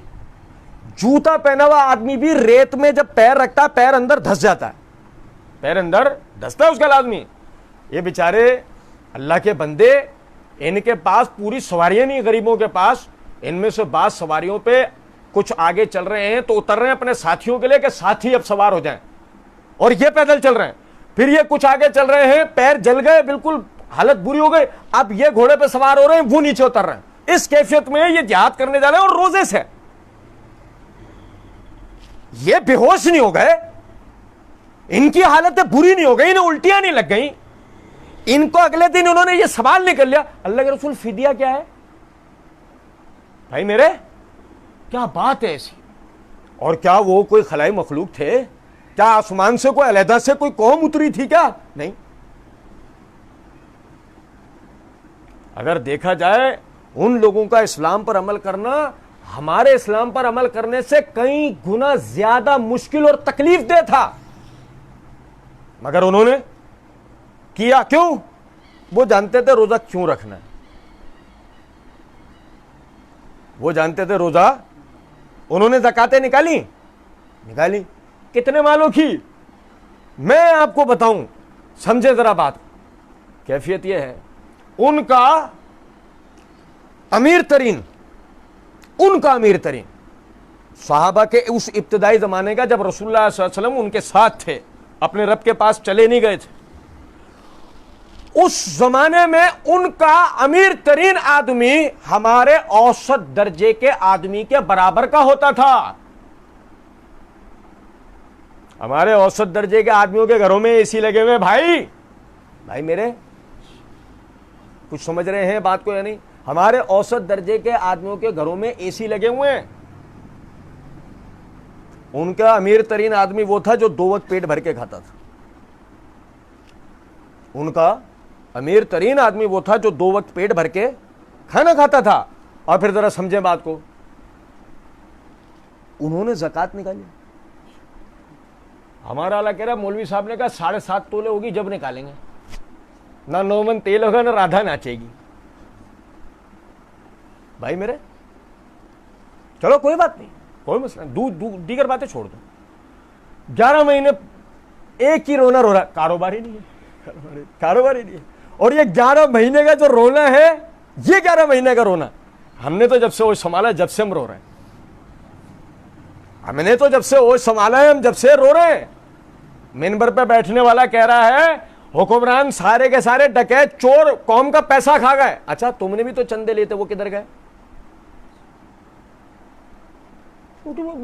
جوتا پہنا ہوا آدمی بھی ریت میں جب پیر رکھتا ہے پیر اندر دھس جاتا ہے, پیر اندر دھستا ہے اس کا لازمی. یہ بیچارے اللہ کے بندے, ان کے پاس پوری سواریاں نہیں, غریبوں کے پاس, ان میں سے بعض سواریوں پہ کچھ آگے چل رہے ہیں تو اتر رہے ہیں اپنے ساتھیوں کے لیے کہ ساتھی اب سوار ہو جائیں, اور یہ پیدل چل رہے ہیں. پھر یہ کچھ آگے چل رہے ہیں, پیر جل گئے, بالکل حالت بری ہو گئی, اب یہ گھوڑے پہ سوار ہو رہے ہیں, وہ نیچے اتر رہے ہیں. اس کیفیت میں یہ جہاد کرنے جا رہے ہیں اور روزے سے. یہ بے ہوش نہیں ہو گئے, ان کی حالتیں بری نہیں ہو گئی, انہیں الٹیاں نہیں لگ گئیں. ان کو اگلے دن انہوں نے یہ سوال نہیں کر لیا, اللہ کے رسول فدیہ کیا ہے؟ بھائی میرے کیا بات ہے ایسی, اور کیا وہ کوئی خلائی مخلوق تھے؟ کیا آسمان سے کوئی علیحدہ سے کوئی قوم اتری تھی کیا؟ نہیں. اگر دیکھا جائے ان لوگوں کا اسلام پر عمل کرنا ہمارے اسلام پر عمل کرنے سے کئی گنا زیادہ مشکل اور تکلیف دہ تھا, مگر انہوں نے کیا. کیوں؟ وہ جانتے تھے روزہ کیوں رکھنا ہے, وہ جانتے تھے روزہ. انہوں نے زکاتیں نکالی, کتنے مالوں کی؟ میں آپ کو بتاؤں, سمجھے ذرا بات. کیفیت یہ ہے, ان کا امیر ترین صحابہ کے اس ابتدائی زمانے کا, جب رسول اللہ صلی اللہ علیہ وسلم ان کے ساتھ تھے, اپنے رب کے پاس چلے نہیں گئے تھے, اس زمانے میں ان کا امیر ترین آدمی ہمارے اوسط درجے کے آدمی کے برابر کا ہوتا تھا. ہمارے اوسط درجے کے آدمیوں کے گھروں میں اے سی لگے ہوئے. بھائی میرے کچھ سمجھ رہے ہیں بات کو یا نہیں؟ ہمارے اوسط درجے کے آدمیوں کے گھروں میں اے سی لگے ہوئے ہیں. ان کا امیر ترین آدمی وہ تھا جو 2 وقت پیٹ بھر کے کھاتا تھا. ان کا امیر ترین آدمی وہ تھا جو 2 وقت پیٹ بھر کے کھانا کھاتا تھا. اور پھر ذرا سمجھیں بات کو, انہوں نے زکات نکالی. ہمارا اللہ کہہ رہا مولوی صاحب نے کہا 7.5 تولے ہوگی جب نکالیں گے, نہ 9 من تیل ہوگا نہ رادھا ناچے گی. بھائی میرے چلو کوئی بات نہیں, کوئی مسئلہ نہیں, دیگر باتیں چھوڑ دو. 11 مہینے ایک ہی رونا رو رہا, کاروبار ہی نہیں ہے, کاروبار ہی نہیں ہے. اور یہ 11 مہینے کا جو رونا ہے, یہ 11 مہینے کا رونا ہم نے تو جب سے وہ سنبھالا جب سے ہم رو رہے ہیں. ہم نے تو جب سے وہ سنبھالا ہے ہم جب سے رو رہے ہیں. منبر پہ بیٹھنے والا کہہ رہا ہے حکمران سارے کے سارے ڈکیت چور قوم کا پیسہ کھا گئے. اچھا تم نے بھی تو چندے لیتے, وہ کدھر گئے؟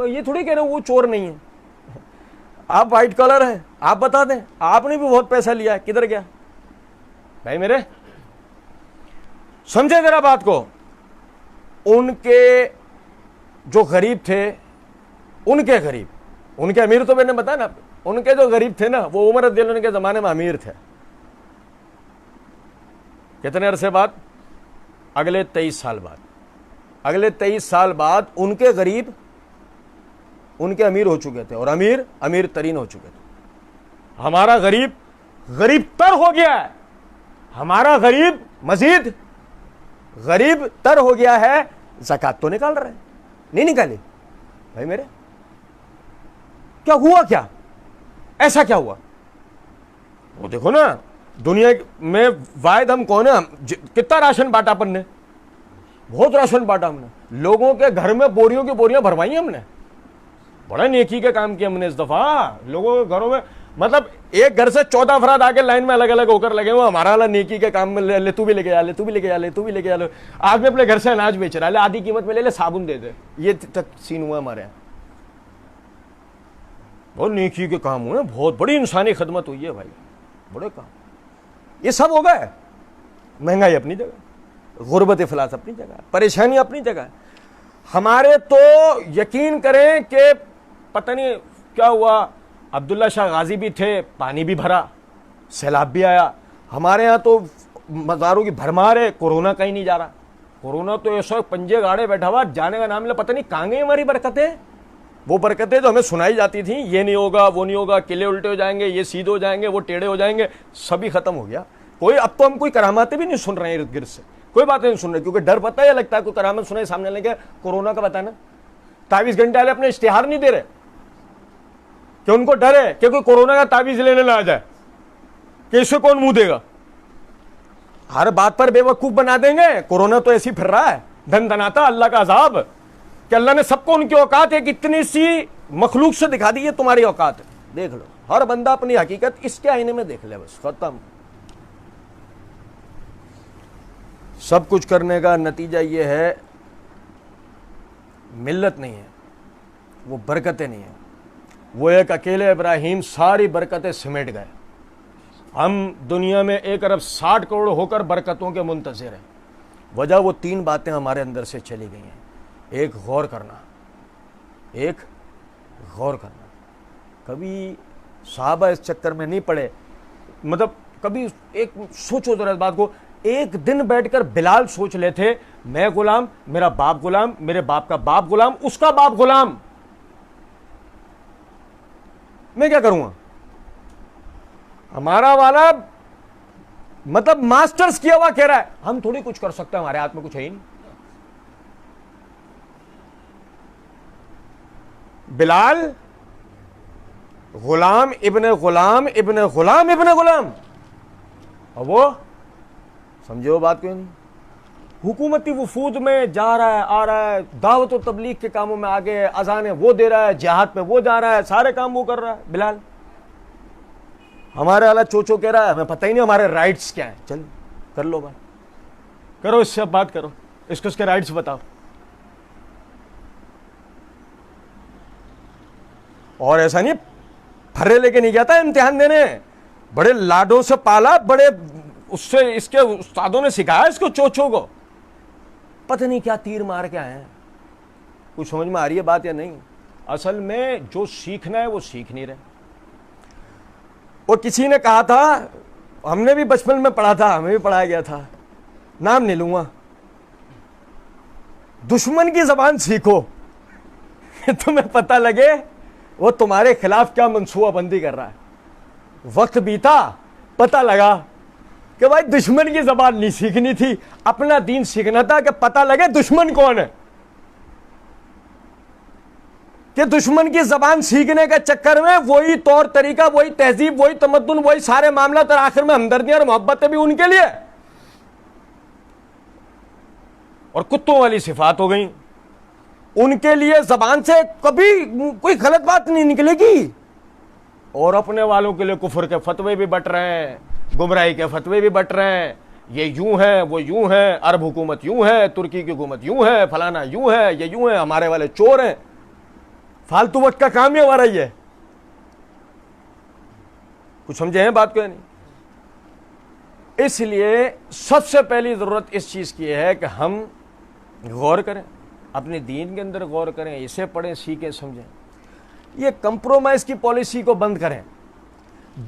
یہ تھوڑی کہہ رہے وہ چور نہیں ہے, آپ وائٹ کلر ہیں, آپ بتا دیں آپ نے بھی بہت پیسہ لیا ہے, کدھر گیا؟ بھائی میرے سمجھے ذرا بات کو. ان کے جو غریب تھے, ان کے غریب, ان کے امیر تو میں نے بتایا نا, ان کے جو غریب تھے نا وہ عمر رضی اللہ عنہ کے زمانے میں امیر تھے. کتنے عرصے بعد؟ اگلے 23 سال بعد. اگلے 23 سال بعد ان کے غریب ان کے امیر ہو چکے تھے, اور امیر ترین ہو چکے تھے. ہمارا غریب تر ہو گیا ہے. ہمارا غریب مزید غریب تر ہو گیا ہے. زکات تو نکال رہے ہیں, نہیں نکالی. بھائی میرے کیا ہوا؟ کیا ایسا کیا ہوا؟ وہ دیکھو نا, دنیا میں واحد ہم کون ہیں؟ کتنا راشن بانٹا اپن نے, بہت راشن بانٹا ہم نے. لوگوں کے گھر میں بوریوں کی بوریاں بھروائی ہم نے. بڑا نیکی کے کام کیا ہم نے اس دفعہ. لوگوں کے گھروں میں مطلب ایک گھر سے 14 افراد آ کے لائن میں الگ الگ ہو کر لگے ہوئے, ہمارا والا نیکی کے کام میں لے, تو بھی لے کے جا لے, تو بھی لے کے جا لے, تو بھی لے کے جا لے. آدمی اپنے گھر سے اناج بیچ رہا ہے, آدھی قیمت میں لے لے, صابن دے دے. یہ تک سین ہوا ہمارے یہاں. بہت نیکی کے کام ہوئے, بہت بڑی انسانی خدمت ہوئی ہے بھائی, بڑے کام. یہ سب ہو گئے. مہنگائی اپنی جگہ, غربت افلاس اپنی جگہ, پریشانی اپنی جگہ. ہمارے تو یقین کریں کہ پتہ نہیں کیا ہوا, عبداللہ شاہ غازی بھی تھے, پانی بھی بھرا, سیلاب بھی آیا. ہمارے ہاں تو مزاروں کی بھرمار ہے, کورونا کہیں نہیں جا رہا. کورونا تو ایسا پنجے گاڑے بیٹھا ہوا, جانے کا نام لے, پتہ نہیں کہاں گئی ہماری برکتیں. وہ برکتیں جو ہمیں سنائی جاتی تھیں, یہ نہیں ہوگا, وہ نہیں ہوگا, قلعے الٹے ہو جائیں گے, یہ سیدھے ہو جائیں گے, وہ ٹیڑھے ہو جائیں گے, سبھی ختم ہو گیا. کوئی اب تو ہم کوئی کراماتیں بھی نہیں سن رہے ہیں ارد گرد سے, کوئی باتیں نہیں سن رہے, کیونکہ ڈر پتہ ہے لگتا ہے کوئی کرامت سنے سامنے لگے. کورونا کا بتانا 23 گھنٹے والے اپنے اشتہار نہیں دے رہے کہ ان کو ڈر ہے کہ کوئی کورونا کا تعویذ لینے نہ آ جائے, کہ اسے کون منہ دے گا. ہر بات پر بے وقوف بنا دیں گے. کورونا تو ایسی پھر رہا ہے دھن دھناتا, اللہ کا عذاب, کہ اللہ نے سب کو ان کی اوقات ایک اتنی سی مخلوق سے دکھا دی, یہ تمہاری اوقات ہے, دیکھ لو. ہر بندہ اپنی حقیقت اس کے آئینے میں دیکھ لے, بس ختم. سب کچھ کرنے کا نتیجہ یہ ہے ملت نہیں ہے, وہ برکتیں نہیں ہیں. وہ ایک اکیلے ابراہیم ساری برکتیں سمیٹ گئے. ہم دنیا میں 1 ارب 60 کروڑ ہو کر برکتوں کے منتظر ہیں. وجہ وہ 3 باتیں ہمارے اندر سے چلی گئی ہیں. ایک غور کرنا, کبھی صحابہ اس چکر میں نہیں پڑے. مطلب کبھی ایک سوچو ذرا اس بات کو, ایک دن بیٹھ کر بلال سوچ لیتے, میں غلام, میرا باپ غلام, میرے باپ کا باپ غلام, اس کا باپ غلام, میں کیا کروں گا. ہمارا والا مطلب ماسٹرز کیا ہوا کہہ رہا ہے, ہم تھوڑی کچھ کر سکتے ہیں, ہمارے ہاتھ میں کچھ ہے ہی نہیں. بلال غلام ابن غلام ابن غلام ابن غلام, اور وہ سمجھو بات کیوں نہیں. حکومتی وفود میں جا رہا ہے, آ رہا ہے, دعوت و تبلیغ کے کاموں میں آگے, اذانیں وہ دے رہا ہے, جہاد پہ وہ جا رہا ہے, سارے کام وہ کر رہا ہے بلال. ہمارے والا چوچو کہہ رہا ہے ہمیں پتہ ہی نہیں ہمارے رائٹس کیا ہیں. چل کر لو بات, کرو اس سے بات کرو, اس کو اس کے رائٹس بتاؤ. اور ایسا نہیں ہرے لے کے نہیں گیا تھا امتحان دینے, بڑے لاڈوں سے پالا, بڑے اس سے اس کے استادوں نے سکھایا اس کو چوچو کو, پتہ نہیں کیا تیر مار کے آئے ہیں. کچھ سمجھ میں آ رہی ہے بات یا نہیں؟ اصل میں جو سیکھنا ہے وہ سیکھ نہیں رہے. اور کسی نے کہا تھا, ہم نے بھی بچپن میں پڑھا تھا, ہمیں بھی پڑھایا گیا تھا, نام نہیں لوں گا, دشمن کی زبان سیکھو تمہیں پتہ لگے وہ تمہارے خلاف کیا منصوبہ بندی کر رہا ہے. وقت بیتا, پتہ لگا کہ بھائی دشمن کی زبان نہیں سیکھنی تھی, اپنا دین سیکھنا تھا کہ پتہ لگے دشمن کون ہے. کہ دشمن کی زبان سیکھنے کے چکر میں وہی طور طریقہ, وہی تہذیب, وہی تمدن, وہی سارے معاملات, اور آخر میں ہمدردیاں اور محبتیں بھی ان کے لیے, اور کتوں والی صفات ہو گئیں ان کے لیے. زبان سے کبھی کوئی غلط بات نہیں نکلے گی. اور اپنے والوں کے لیے کفر کے فتوے بھی بٹ رہے ہیں, گمراہی کے فتوے بھی بٹ رہے ہیں, یہ یوں ہے, وہ یوں ہے, عرب حکومت یوں ہے, ترکی کی حکومت یوں ہے, فلانا یوں ہے, یہ یوں ہے, ہمارے والے چور ہیں. فالتو وقت کا کام ہی ہمارا ہی ہے. کچھ سمجھے ہیں بات کو یا نہیں؟ اس لیے سب سے پہلی ضرورت اس چیز کی ہے کہ ہم غور کریں, اپنے دین کے اندر غور کریں, اسے پڑھیں, سیکھیں, سمجھیں. یہ کمپرومائز کی پالیسی کو بند کریں.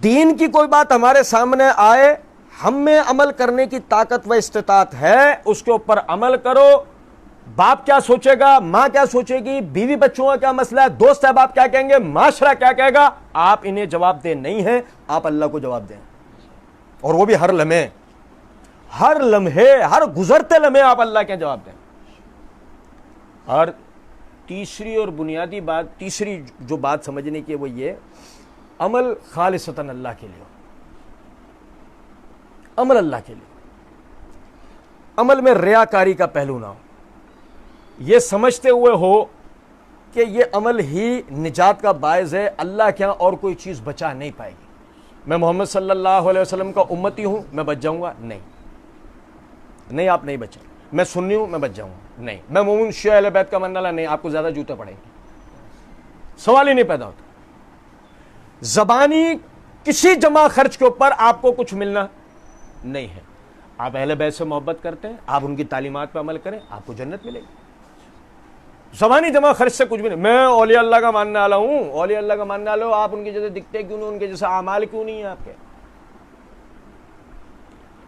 دین کی کوئی بات ہمارے سامنے آئے, ہم میں عمل کرنے کی طاقت و استطاعت ہے, اس کے اوپر عمل کرو. باپ کیا سوچے گا, ماں کیا سوچے گی, بیوی بچوں کا کیا مسئلہ ہے, دوست احباب کیا کہیں گے, معاشرہ کیا کہے گا, آپ انہیں جواب دہ نہیں ہیں, آپ اللہ کو جواب دیں. اور وہ بھی ہر لمحے, ہر لمحے, ہر گزرتے لمحے آپ اللہ کے جواب دیں. اور تیسری اور بنیادی بات, تیسری جو بات سمجھنے کی ہے وہ یہ, عمل خالصتاً اللہ کے لیے ہو. عمل اللہ کے لیے, عمل میں ریاکاری کا پہلو نہ ہو. یہ سمجھتے ہوئے ہو کہ یہ عمل ہی نجات کا باعث ہے, اللہ کے ہاں اور کوئی چیز بچا نہیں پائے گی. میں محمد صلی اللہ علیہ وسلم کا امتی ہوں, میں بچ جاؤں گا؟ نہیں, نہیں, آپ نہیں بچیں. میں سنی ہوں, میں بچ جاؤں گا؟ نہیں. میں مومن شیعہ اہل بیت کا ماننے والا؟ نہیں, آپ کو زیادہ جوتے پڑیں گے. سوال ہی نہیں پیدا ہوتا. زبانی کسی جمع خرچ کے اوپر آپ کو کچھ ملنا نہیں ہے. آپ اہل بیت سے محبت کرتے ہیں, آپ ان کی تعلیمات پہ عمل کریں, آپ کو جنت ملے گی. زبانی جمع خرچ سے کچھ بھی نہیں. میں اولیاء اللہ کا ماننے والا ہوں, اولیاء اللہ کا ماننے والے ہو, آپ ان کے جیسے دکھتے کیوں نہیں, ان کے جیسے اعمال کیوں نہیں ہیں آپ کے.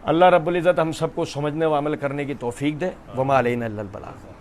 اللہ رب العزت ہم سب کو سمجھنے و عمل کرنے کی توفیق دے. وما علینا الا البلاغ.